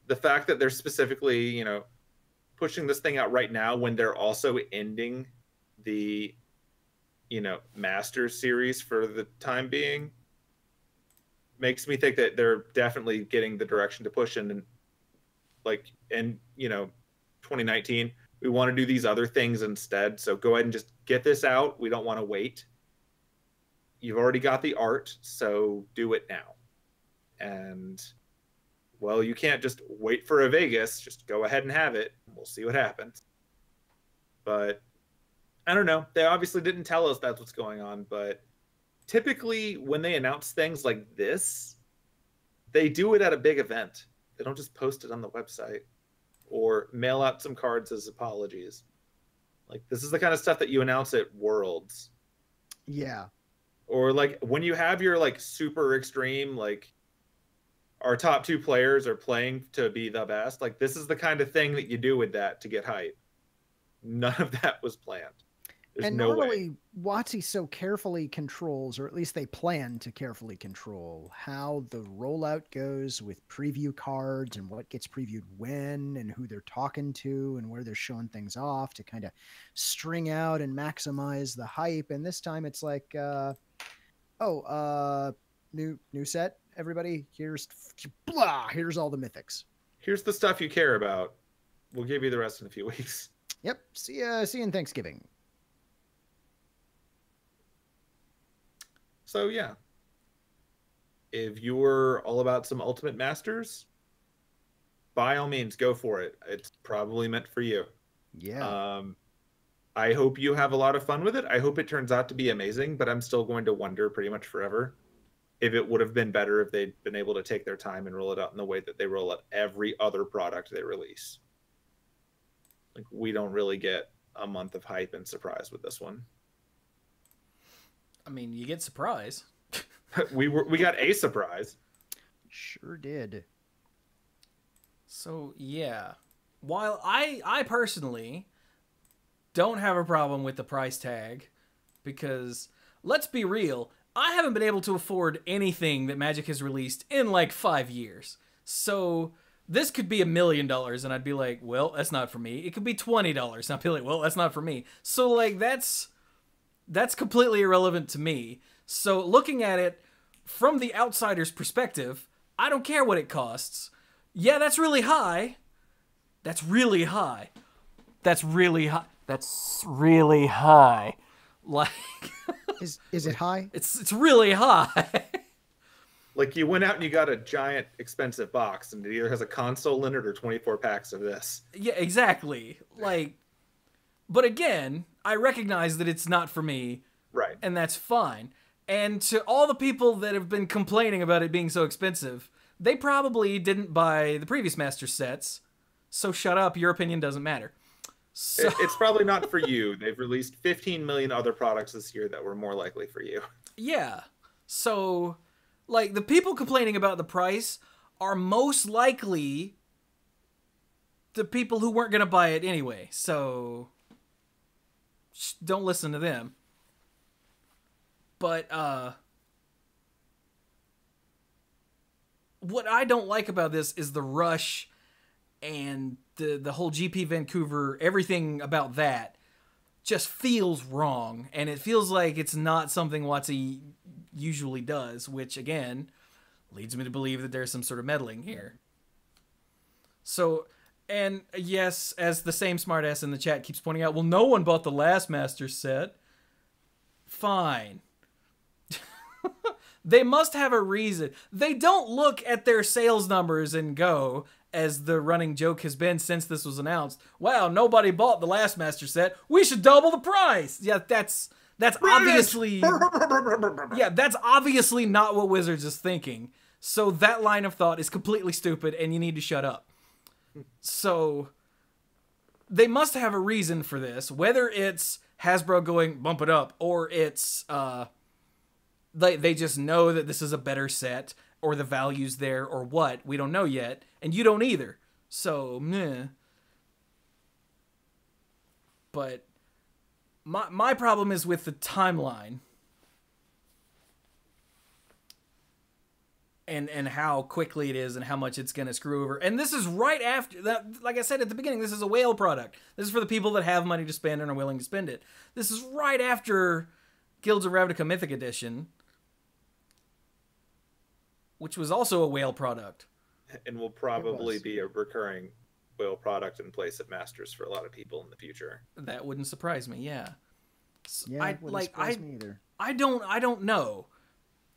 the fact that they're specifically, pushing this thing out right now when they're also ending the, Masters series for the time being, makes me think that they're definitely getting the direction to push in. And 2019, we want to do these other things instead. So go ahead and just get this out. We don't want to wait. You've already got the art, so do it now. And, well, you can't just wait for a Vegas. Just go ahead and have it. We'll see what happens. But I don't know. They obviously didn't tell us that's what's going on. But typically when they announce things like this, they do it at a big event. They don't just post it on the website or mail out some cards as apologies. Like, this is the kind of stuff that you announce at Worlds. Yeah. Or like when you have your super extreme, our top 2 players are playing to be the best. Like, this is the kind of thing that you do with that to get hype. None of that was planned. There's no normally, way. WotC so carefully controls, or at least they plan to carefully control, how the rollout goes with preview cards and what gets previewed when and who they're talking to and where they're showing things off to kind of string out and maximize the hype. And this time it's like, new set, everybody. Here's all the mythics. Here's the stuff you care about. We'll give you the rest in a few weeks. Yep. See you in Thanksgiving. So yeah, if you're all about some Ultimate Masters, by all means, go for it. It's probably meant for you. Yeah. I hope you have a lot of fun with it. I hope it turns out to be amazing, but I'm still going to wonder pretty much forever if it would have been better if they'd been able to take their time and roll it out in the way that they roll out every other product they release. We don't really get a month of hype and surprise with this one. I mean, you get surprise. we got a surprise. Sure did. So yeah, while I personally don't have a problem with the price tag, because let's be real, I haven't been able to afford anything that Magic has released in 5 years. So this could be $1 million and I'd be like, well, that's not for me. It could be $20 and I'd be like, well, that's not for me. So that's completely irrelevant to me. So looking at it from the outsider's perspective, I don't care what it costs. Yeah, that's really high. That's really high. That's really high. That's really high. Is it high? It's really high. You went out and you got a giant expensive box and it either has a console in it or 24 packs of this. Yeah, exactly. But again, I recognize that it's not for me. Right. And that's fine. And to all the people that have been complaining about it being so expensive, they probably didn't buy the previous Master sets. So shut up. Your opinion doesn't matter. So... It's probably not for you. They've released 15 million other products this year that were more likely for you. Yeah. So, the people complaining about the price are most likely the people who weren't going to buy it anyway. So... don't listen to them. But what I don't like about this is the rush and the whole GP Vancouver, everything about that just feels wrong, and it feels like it's not something WotC usually does, which again leads me to believe that there's some sort of meddling here. So, and yes, as the same smartass in the chat keeps pointing out, well, no one bought the last Master set. Fine. They must have a reason. They don't look at their sales numbers and go, as the running joke has been since this was announced, wow, nobody bought the last Master set. We should double the price. Yeah, that's obviously... yeah, that's obviously not what Wizards is thinking. So that line of thought is completely stupid, and you need to shut up. So they must have a reason for this, whether it's Hasbro going, bump it up, or it's... they just know that this is a better set, or the value's there, or what. We don't know yet, and you don't either. So, meh. But my problem is with the timeline. And how quickly it is and how much it's going to screw over. And this is right after that. Like I said at the beginning, this is a whale product. This is for the people that have money to spend and are willing to spend it. This is right after Guilds of Ravnica Mythic Edition, which was also a whale product. And will probably be a recurring whale product in place of Masters for a lot of people in the future. That wouldn't surprise me, yeah. Yeah, it wouldn't surprise me either. I don't know.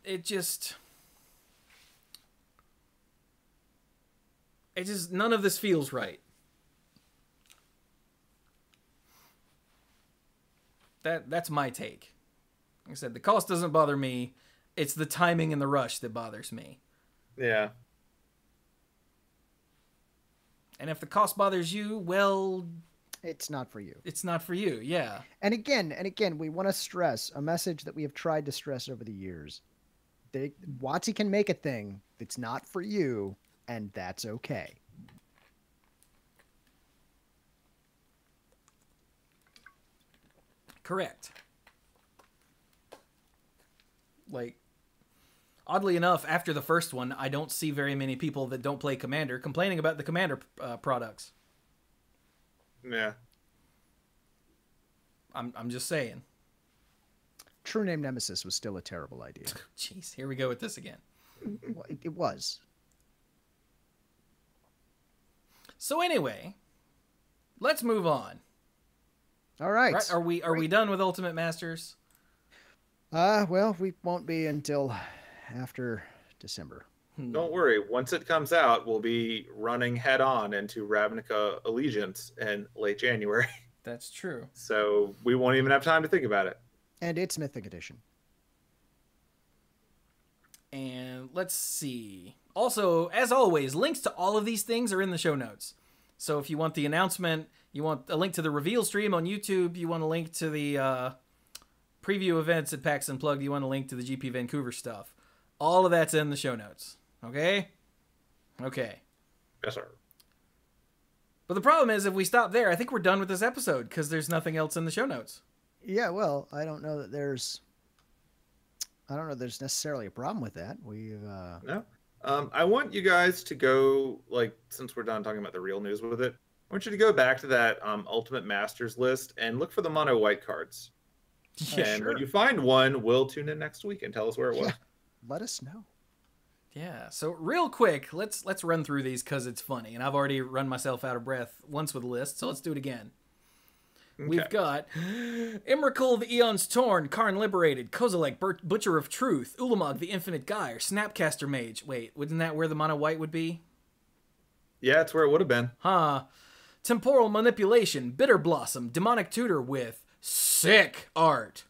It just, none of this feels right. That's my take. Like I said, the cost doesn't bother me. It's the timing and the rush that bothers me. Yeah. And if the cost bothers you, well... it's not for you. It's not for you, yeah. And again, we want to stress a message that we have tried to stress over the years. WotC can make a thing that's not for you, and that's okay. Correct. Like, oddly enough, after the first one, I don't see very many people that don't play Commander complaining about the Commander products. Yeah. I'm just saying. True Name Nemesis was still a terrible idea. Jeez, here we go with this again. Well, it was. So anyway, let's move on. All right. Are we done with Ultimate Masters? Well, we won't be until after December. Don't worry. Once it comes out, we'll be running head on into Ravnica Allegiance in late January. That's true. So we won't even have time to think about it. And it's Mythic Edition. And let's see. Also, as always, links to all of these things are in the show notes. So if you want the announcement, you want a link to the reveal stream on YouTube, you want a link to the preview events at PAX Unplugged, you want a link to the GP Vancouver stuff. All of that's in the show notes. Okay? Okay. Yes, sir. But the problem is, if we stop there, I think we're done with this episode, because there's nothing else in the show notes. Yeah, well, I don't know that there's necessarily a problem with that. No. I want you guys to go, like, since we're done talking about the real news with it, I want you to go back to that Ultimate Masters list and look for the mono white cards. Yeah, and sure. when you find one, we'll tune in next week and tell us where it was. Yeah, let us know. Yeah, so real quick, let's run through these because it's funny, and I've already run myself out of breath once with a list, so let's do it again. Okay. We've got Emrakul the Eon's Torn, Karn Liberated, Kozilek, Butcher of Truth, Ulamog the Infinite Gyre, Snapcaster Mage. Wait, wasn't that where the mono white would be? Yeah, it's where it would have been. Huh. Temporal Manipulation, Bitter Blossom, Demonic Tutor with sick art.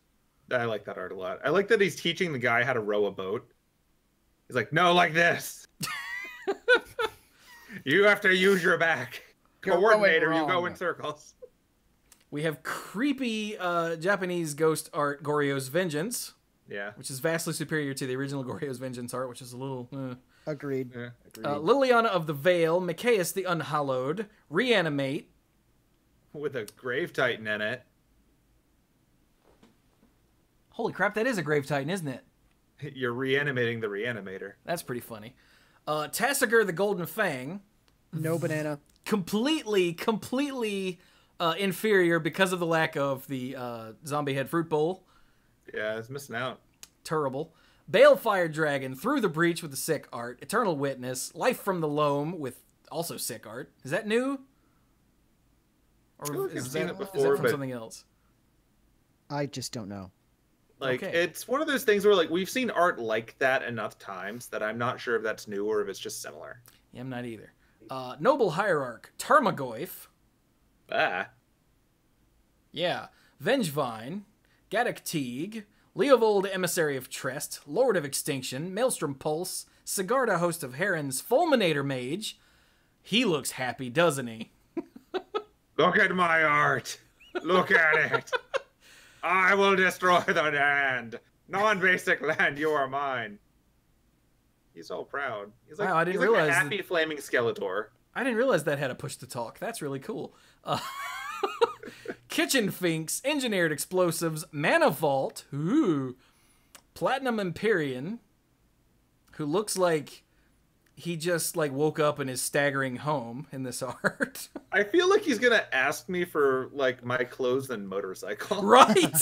I like that art a lot. I like that he's teaching the guy how to row a boat. He's like, no, like this. You have to use your back. Coordinator, you go in circles. We have creepy Japanese ghost art, Goryo's Vengeance. Yeah. Which is vastly superior to the original Goryo's Vengeance art, which is a little... Agreed. Yeah. Agreed. Liliana of the Veil, Micaeus the Unhallowed, Reanimate. With a Grave Titan in it. Holy crap, that is a Grave Titan, isn't it? You're reanimating the reanimator. That's pretty funny. Tasigur the Golden Fang. No banana. Completely inferior because of the lack of the zombie head fruit bowl. Yeah, it's missing out. Terrible. Balefire Dragon through the breach with the sick art. Eternal Witness. Life from the Loam with also sick art. Is that new? Or I've seen it before, is that from but something else? I just don't know. Like, Okay. it's one of those things where, like, we've seen art like that enough times that I'm not sure if that's new or if it's just similar. Yeah, I'm not either. Noble Hierarch. Tarmogoyf. Ah. Yeah. Vengevine. Gaddock Teague. Leovold, Emissary of Trest, Lord of Extinction, Maelstrom Pulse, Sigarda, Host of Herons, Fulminator Mage. He looks happy, doesn't he? Look at my art. Look at it. I will destroy the land. Non-basic land, you are mine. He's all proud. He's like, wow, I didn't he's like realize a happy flaming Skeletor. I didn't realize that had a push to talk. That's really cool. Kitchen Finks, Engineered Explosives, Mana Vault, ooh, Platinum Empyrean, who looks like he just like woke up and is staggering home in this art. I feel like he's gonna ask me for like my clothes and motorcycle. Right.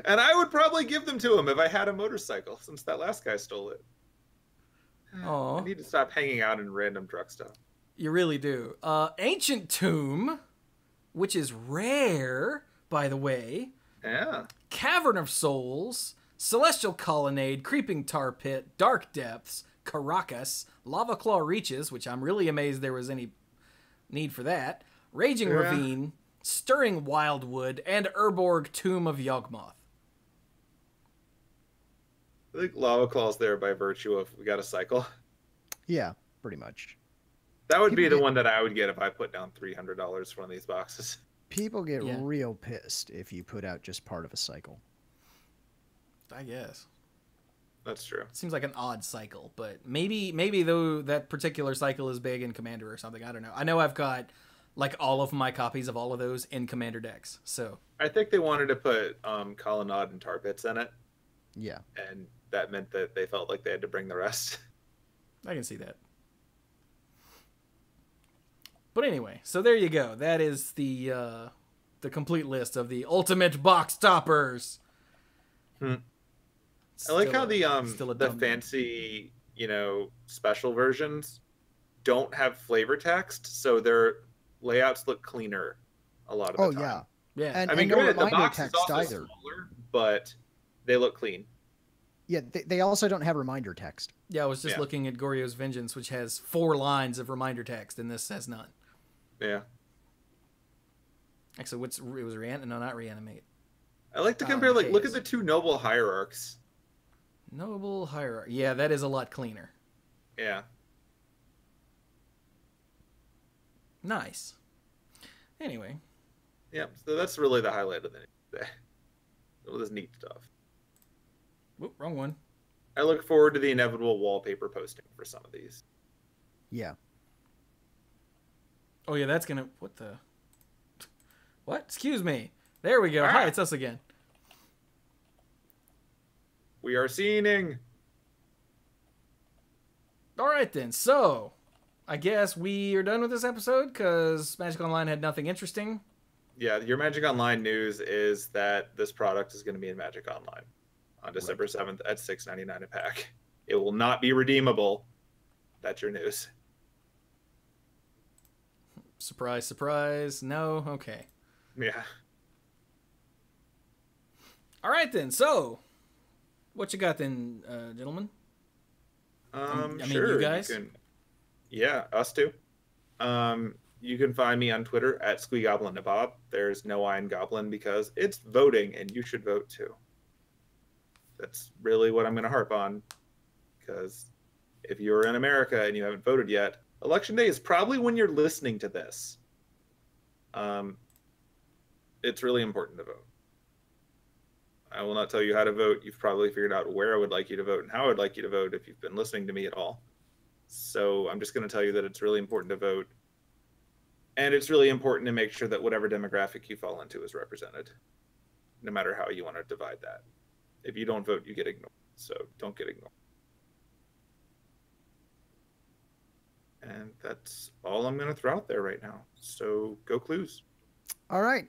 And I would probably give them to him if I had a motorcycle, since that last guy stole it. Aw. I need to stop hanging out in random truck stuff. You really do. Ancient Tomb, which is rare, by the way. Yeah. Cavern of Souls, Celestial Colonnade, Creeping Tar Pit, Dark Depths, Caracas, Lava Claw Reaches, which I'm really amazed there was any need for that, Raging Ravine, Stirring Wildwood, and Urborg Tomb of Yawgmoth. I think Lava Claw's there by virtue of we got a cycle. Yeah, pretty much. That would be People the get- one that I would get if I put down $300 for one of these boxes. People get Yeah. real pissed if you put out just part of a cycle. I guess. That's true. Seems like an odd cycle, but maybe though that particular cycle is big in Commander or something. I don't know. I know I've got like all of my copies of all of those in Commander decks. So I think they wanted to put Colonnade and Tar Pits in it, Yeah. and that meant that they felt like they had to bring the rest. I can see that. But anyway, so there you go. That is the complete list of the ultimate box toppers. I like how still a the dumb- fancy, special versions don't have flavor text, so their layouts look cleaner a lot of the Oh, time. yeah. Yeah. And, I mean, no granted, the reminder box is text also either. smaller, but they look clean. Yeah, they also don't have reminder text. Yeah, I was just Yeah. looking at Goryo's Vengeance, which has 4 lines of reminder text, and this has none. Yeah. Actually, it was no, not reanimate. I like to compare, look Haze. at the two noble hierarchs. Noble Hierarchy. Yeah, that is a lot cleaner. Yeah. Nice. Anyway, Yeah, so that's really the highlight of the day. All this neat stuff. whoop, wrong one. I look forward to the inevitable wallpaper posting for some of these. Yeah. Oh yeah, that's gonna what? Excuse me. There we go. Hi, Ah. it's us again. We are seeing. All right then. So, I guess we are done with this episode because Magic Online had nothing interesting. Yeah, your Magic Online news is that this product is going to be in Magic Online on December 7th at $6.99 a pack. It will not be redeemable. That's your news. Surprise, surprise. No, okay. Yeah. All right then. So, what you got then, gentlemen? I mean, Sure. you guys? Yeah, us too. You can find me on Twitter at Squee Goblin Nabob. There's no I in Goblin because it's voting and you should vote too. That's really what I'm going to harp on, because if you're in America and you haven't voted yet, Election Day is probably when you're listening to this. It's really important to vote. I will not tell you how to vote. You've probably figured out where I would like you to vote and how I would like you to vote if you've been listening to me at all. So I'm just going to tell you that it's really important to vote. And it's really important to make sure that whatever demographic you fall into is represented, no matter how you want to divide that. If you don't vote, you get ignored. So don't get ignored. And that's all I'm going to throw out there right now. So go Cluze. All right.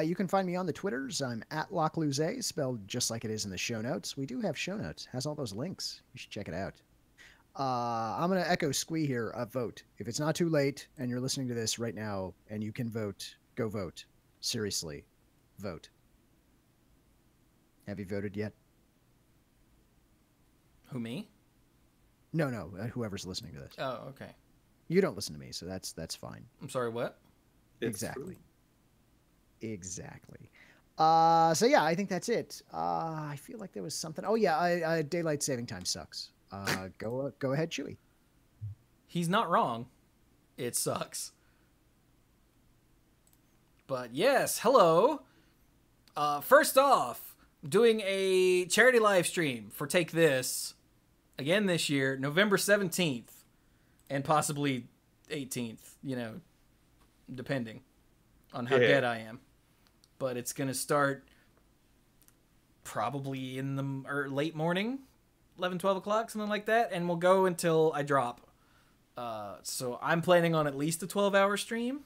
You can find me on the Twitters. I'm at Lacluyze, spelled just like it is in the show notes. We do have show notes. Has all those links. You should check it out. I'm going to echo Squee here. Vote. If it's not too late and you're listening to this right now and you can vote, go vote. Seriously, vote. Have you voted yet? Who, me? No, whoever's listening to this. Oh, okay. You don't listen to me, so that's fine. I'm sorry, what? Exactly. So yeah, I think that's it. I feel like there was something. Oh yeah, daylight saving time sucks. Go ahead, Chewie. He's not wrong. It sucks. But yes, hello. First off, doing a charity live stream for Take This again this year, November 17th, and possibly 18th, depending on how dead I am. But it's going to start probably in the late morning, 11, 12 o'clock, something like that, and we'll go until I drop. So I'm planning on at least a 12-hour stream.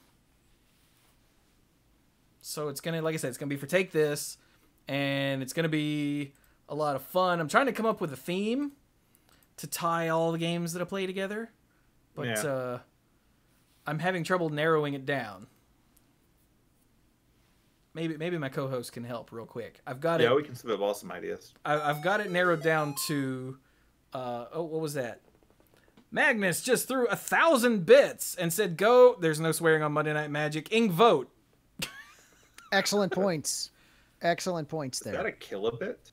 So it's going to, like I said, it's going to be for Take This, and it's going to be a lot of fun. I'm trying to come up with a theme to tie all the games that I play together, but I'm having trouble narrowing it down. Maybe my co-host can help real quick. I've got it. Yeah, we can spitball some ideas. I've got it narrowed down to, what was that? Magnus just threw 1,000 bits and said, "Go." There's no swearing on Monday Night Magic. Vote. Excellent points. Excellent points there. Is that a kilobit?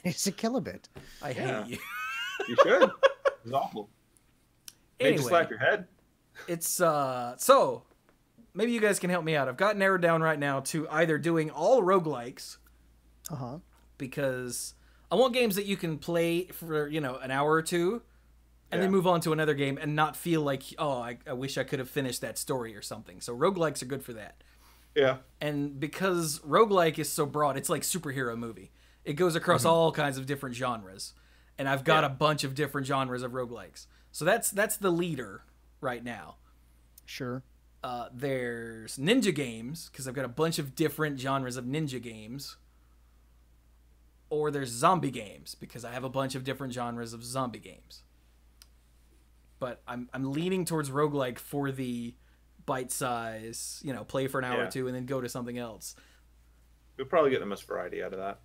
It's a kilobit. I hate you. You should. It's awful. Maybe Anyway, slap your head. It's so maybe you guys can help me out. I've got narrowed down right now to either doing all roguelikes, because I want games that you can play for an hour or two, and then move on to another game and not feel like, oh, I wish I could have finished that story or something. So roguelikes are good for that. Yeah. And because roguelike is so broad, it's like superhero movie. It goes across all kinds of different genres. And I've got a bunch of different genres of roguelikes. So that's the leader right now. Sure. There's ninja games, because I've got a bunch of different genres of ninja games. Or there's zombie games, because I have a bunch of different genres of zombie games. But I'm leaning towards roguelike for the bite size, play for an hour or two and then go to something else. We'll probably get the most variety out of that.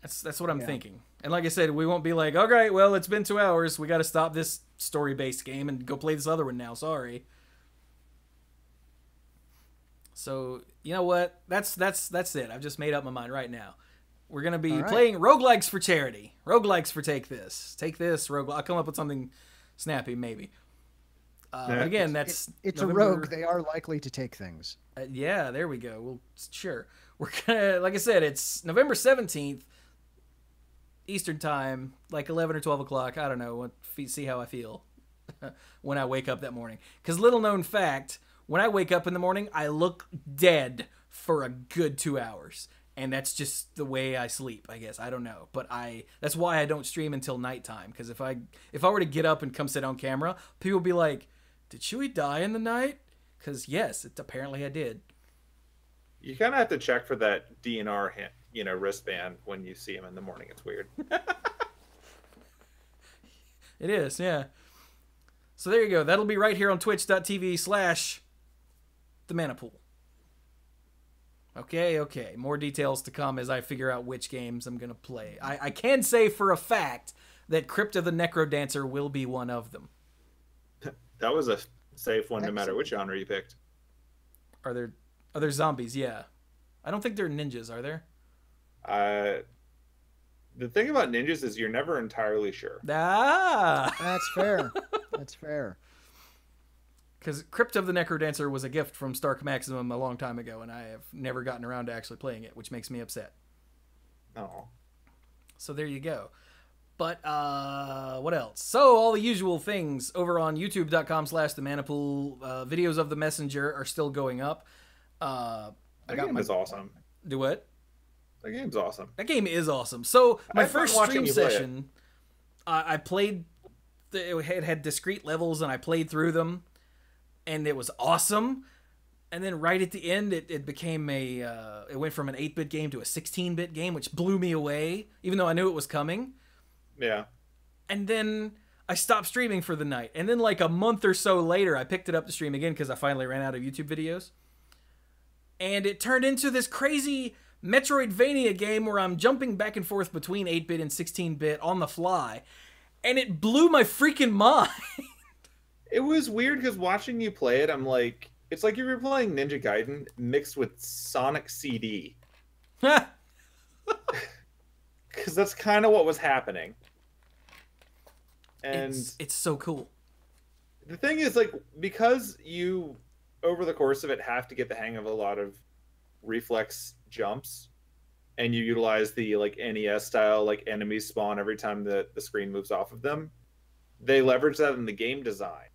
That's what I'm thinking. And like I said, we won't be like, okay, well, it's been 2 hours. We got to stop this story-based game and go play this other one now. Sorry. So, you know what? That's it. I've just made up my mind right now. We're going to be playing roguelikes for charity. Roguelikes for Take This. Take This, roguelike. I'll come up with something snappy, maybe. Again, it's November... a rogue. They are likely to take things. Yeah, there we go. Well, sure. We're going to, like I said, it's November 17th. Eastern time, like 11 or 12 o'clock. I don't know. See how I feel when I wake up that morning. Because little known fact, when I wake up in the morning, I look dead for a good 2 hours. And that's just the way I sleep, I guess. I don't know. But that's why I don't stream until nighttime. Because if I were to get up and come sit on camera, people would be like, did Chewie die in the night? Because yes, apparently I did. You kind of have to check for that DNR hint. Wristband when you see him in the morning. It's weird. It is, yeah. So there you go. That'll be right here on twitch.tv/themanapool. Okay. More details to come as I figure out which games I'm going to play. I can say for a fact that Crypt of the Necrodancer will be one of them. That was a safe one no matter which genre you picked. Are there zombies? Yeah. I don't think they're ninjas, are there? The thing about ninjas is you're never entirely sure. That's fair. That's fair. Because Crypt of the Necrodancer was a gift from Stark Maximum a long time ago, and I have never gotten around to actually playing it, which makes me upset. Oh. So there you go. But what else? So all the usual things over on youtube.com/themanapool. Videos of the Messenger are still going up. That game is awesome. Do what? That game's awesome. That game is awesome. So my first stream session, I played it had discrete levels, and I played through them, and it was awesome. And then right at the end, it became it went from an 8-bit game to a 16-bit game, which blew me away, even though I knew it was coming. Yeah. And then I stopped streaming for the night. And then like a month or so later, I picked it up to stream again because I finally ran out of YouTube videos. And it turned into this crazy Metroidvania game where I'm jumping back and forth between 8-bit and 16-bit on the fly. And it blew my freaking mind. It was weird because watching you play it, I'm like, it's like you were playing Ninja Gaiden mixed with Sonic CD. Because that's kind of what was happening. And it's so cool. The thing is, like, because you, over the course of it, have to get the hang of a lot of reflex jumps, and you utilize the, like, NES style, like, enemies spawn every time the screen moves off of them, they leverage that in the game design.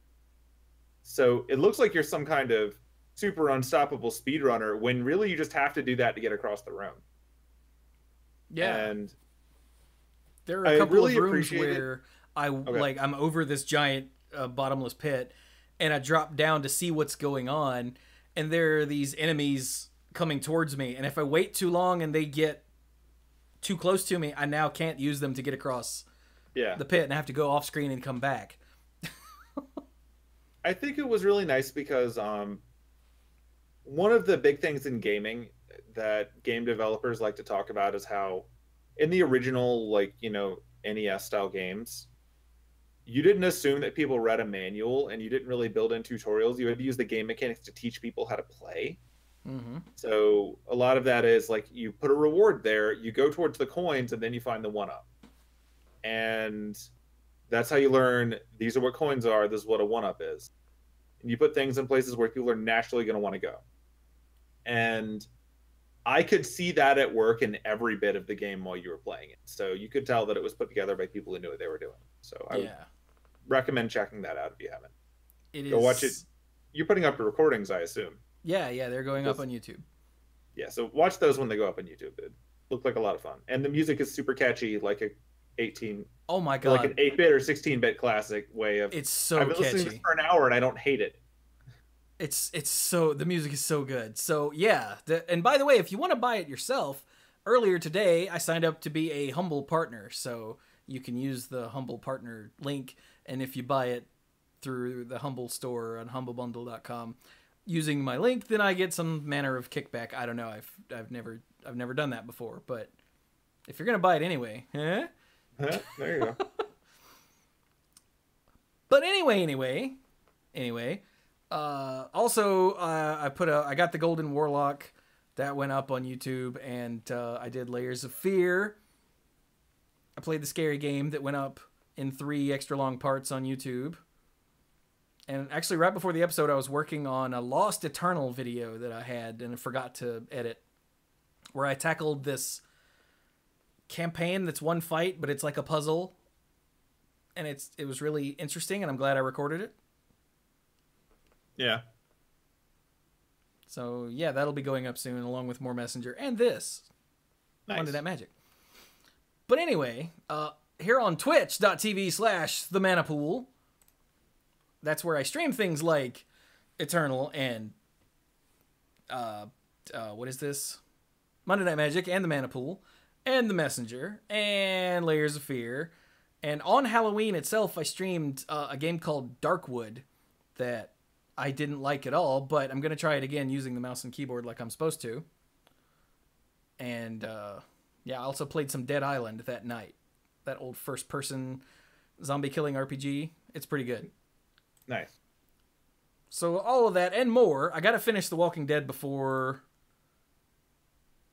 So it looks like you're some kind of super unstoppable speedrunner when really you just have to do that to get across the room. Yeah. And there are a couple really of rooms appreciate where I'm over this giant bottomless pit, and I drop down to see what's going on, and there are these enemies coming towards me, and if I wait too long and they get too close to me, I now can't use them to get across the pit, and I have to go off screen and come back. I think it was really nice because one of the big things in gaming that game developers like to talk about is how in the original, like, you know, NES style games, you didn't assume that people read a manual, and you didn't really build in tutorials. You had to use the game mechanics to teach people how to play. Mm-hmm. So a lot of that is like you put a reward there, you go towards the coins, and then you find the 1-up. And that's how you learn these are what coins are, this is what a 1-up is. And you put things in places where people are naturally going to want to go. And I could see that at work in every bit of the game while you were playing it. So you could tell that it was put together by people who knew what they were doing. So I would recommend checking that out if you haven't. Go watch it. You're putting up the recordings, I assume. Yeah, they're going up on YouTube. Yeah, so watch those when they go up on YouTube. It looked like a lot of fun. And the music is super catchy, like a 18... Oh my god. Like an 8-bit or 16-bit classic way of... It's so I've been listening to this for an hour and I don't hate it. It's so... The music is so good. So, yeah. And by the way, if you want to buy it yourself, earlier today, I signed up to be a Humble partner. So you can use the Humble partner link. And if you buy it through the Humble store on humblebundle.com using my link, then I get some manner of kickback. I don't know. I've never done that before. But if you're going to buy it anyway... There you go. But anyway. Also, I got the Golden Warlock that went up on YouTube, and I did Layers of Fear. I played the scary game that went up in 3 extra long parts on YouTube. And actually, right before the episode, I was working on a Lost Eternal video that I had and I forgot to edit, where I tackled this campaign that's one fight, but it's like a puzzle, and it was really interesting, and I'm glad I recorded it. Yeah. So yeah, that'll be going up soon, along with more Messenger and this. Nice. Monday Night Magic. But anyway, here on twitch.tv/themanapool, that's where I stream things like Eternal and what is this? Monday Night Magic and the Manapool and the Messenger and Layers of Fear. And on Halloween itself, I streamed a game called Darkwood that I didn't like at all, but I'm going to try it again using the mouse and keyboard like I'm supposed to. And yeah, I also played some Dead Island that night. That old first-person zombie killing RPG. It's pretty good. Nice. So all of that and more. I got to finish The Walking Dead before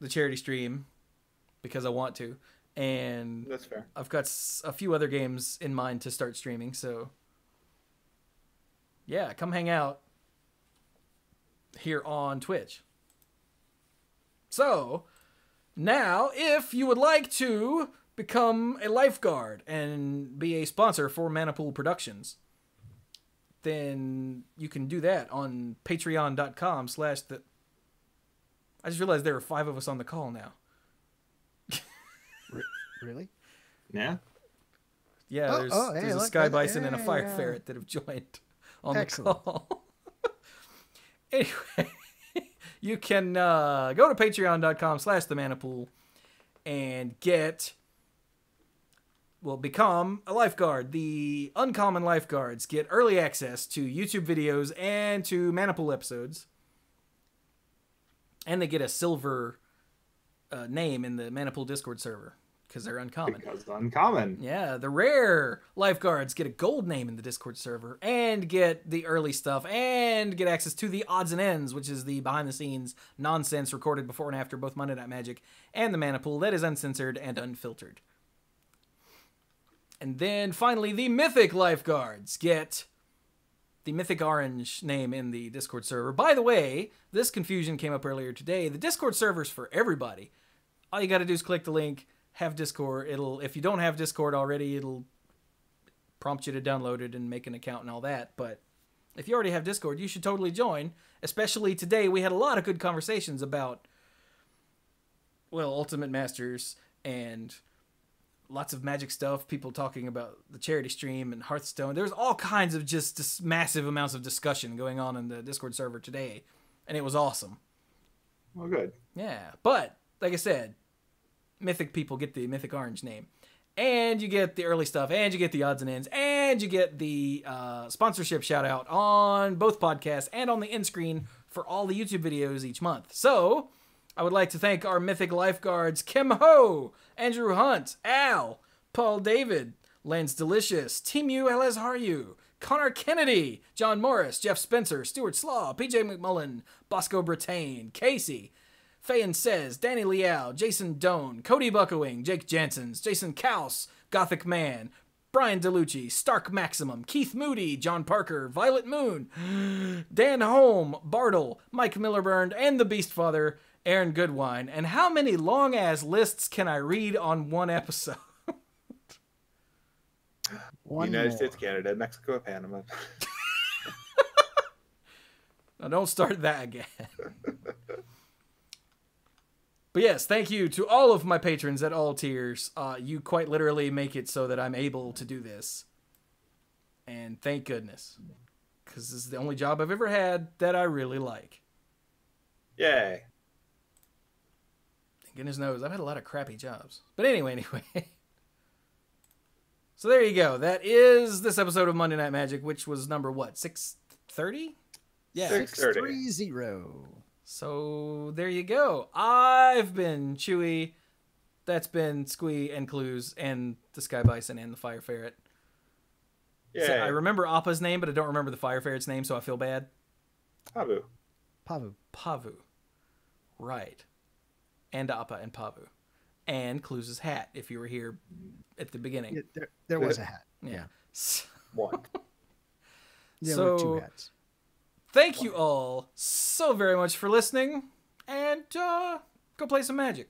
the charity stream because I want to. And that's fair. I've got a few other games in mind to start streaming, so yeah, come hang out here on Twitch. So, now, if you would like to become a lifeguard and be a sponsor for Manapool Productions, then you can do that on patreon.com/ the... I just realized there are 5 of us on the call now. Really? Yeah. Yeah, there's a Sky Bison and a Fire Ferret that have joined on the call. Anyway, you can go to patreon.com/themanapool and become a lifeguard. The uncommon lifeguards get early access to YouTube videos and to Manapool episodes. And they get a silver name in the Manapool Discord server because they're uncommon. Because uncommon. Yeah, the rare lifeguards get a gold name in the Discord server and get the early stuff and get access to the odds and ends, which is the behind-the-scenes nonsense recorded before and after both Monday Night Magic and the Manapool that is uncensored and unfiltered. And then finally, the Mythic lifeguards get the Mythic Orange name in the Discord server. By the way, this confusion came up earlier today. The Discord server's for everybody. All you got to do is click the link, have Discord. If you don't have Discord already, it'll prompt you to download it and make an account and all that. But if you already have Discord, you should totally join. Especially today, we had a lot of good conversations about, Ultimate Masters and lots of Magic stuff, people talking about the charity stream and Hearthstone. There's all kinds of just massive amounts of discussion going on in the Discord server today, and it was awesome. Well, good. Yeah, but like I said, Mythic people get the Mythic Orange name, and you get the early stuff, and you get the odds and ends, and you get the sponsorship shout out on both podcasts and on the end screen for all the YouTube videos each month. So I would like to thank our Mythic lifeguards, Kim Ho, Andrew Hunt, Al, Paul David, Lance Delicious, Team ULS Haru, Connor Kennedy, John Morris, Jeff Spencer, Stuart Slaw, PJ McMullen, Bosco Brattain, Casey, Fayen Says, Danny Liao, Jason Doan, Cody Buckowing, Jake Jansons, Jason Kaus, Gothic Man, Brian DeLucci, Stark Maximum, Keith Moody, John Parker, Violet Moon, Dan Holm, Bartle, Mike Millerburn, and the Beast Father, Aaron Goodwine. And how many long-ass lists can I read on one episode? United States, Canada, Mexico, Panama. Now, don't start that again. But yes, thank you to all of my patrons at all tiers. You quite literally make it so that I'm able to do this. And thank goodness. Because this is the only job I've ever had that I really like. Yay. Goodness knows, I've had a lot of crappy jobs. But anyway. So there you go. That is this episode of Monday Night Magic, which was number what, 630? Yeah, 630. So there you go. I've been Chewie. That's been Squee and Cluze and the Sky Bison and the Fire Ferret. Yeah. So I remember Appa's name, but I don't remember the Fire Ferret's name, so I feel bad. Pavu. Right. And Appa and Pavu. And Cluze's hat, if you were here at the beginning. Yeah, there was a hat. Yeah. One. There so, were two hats. Thank you all so very much for listening. And go play some Magic.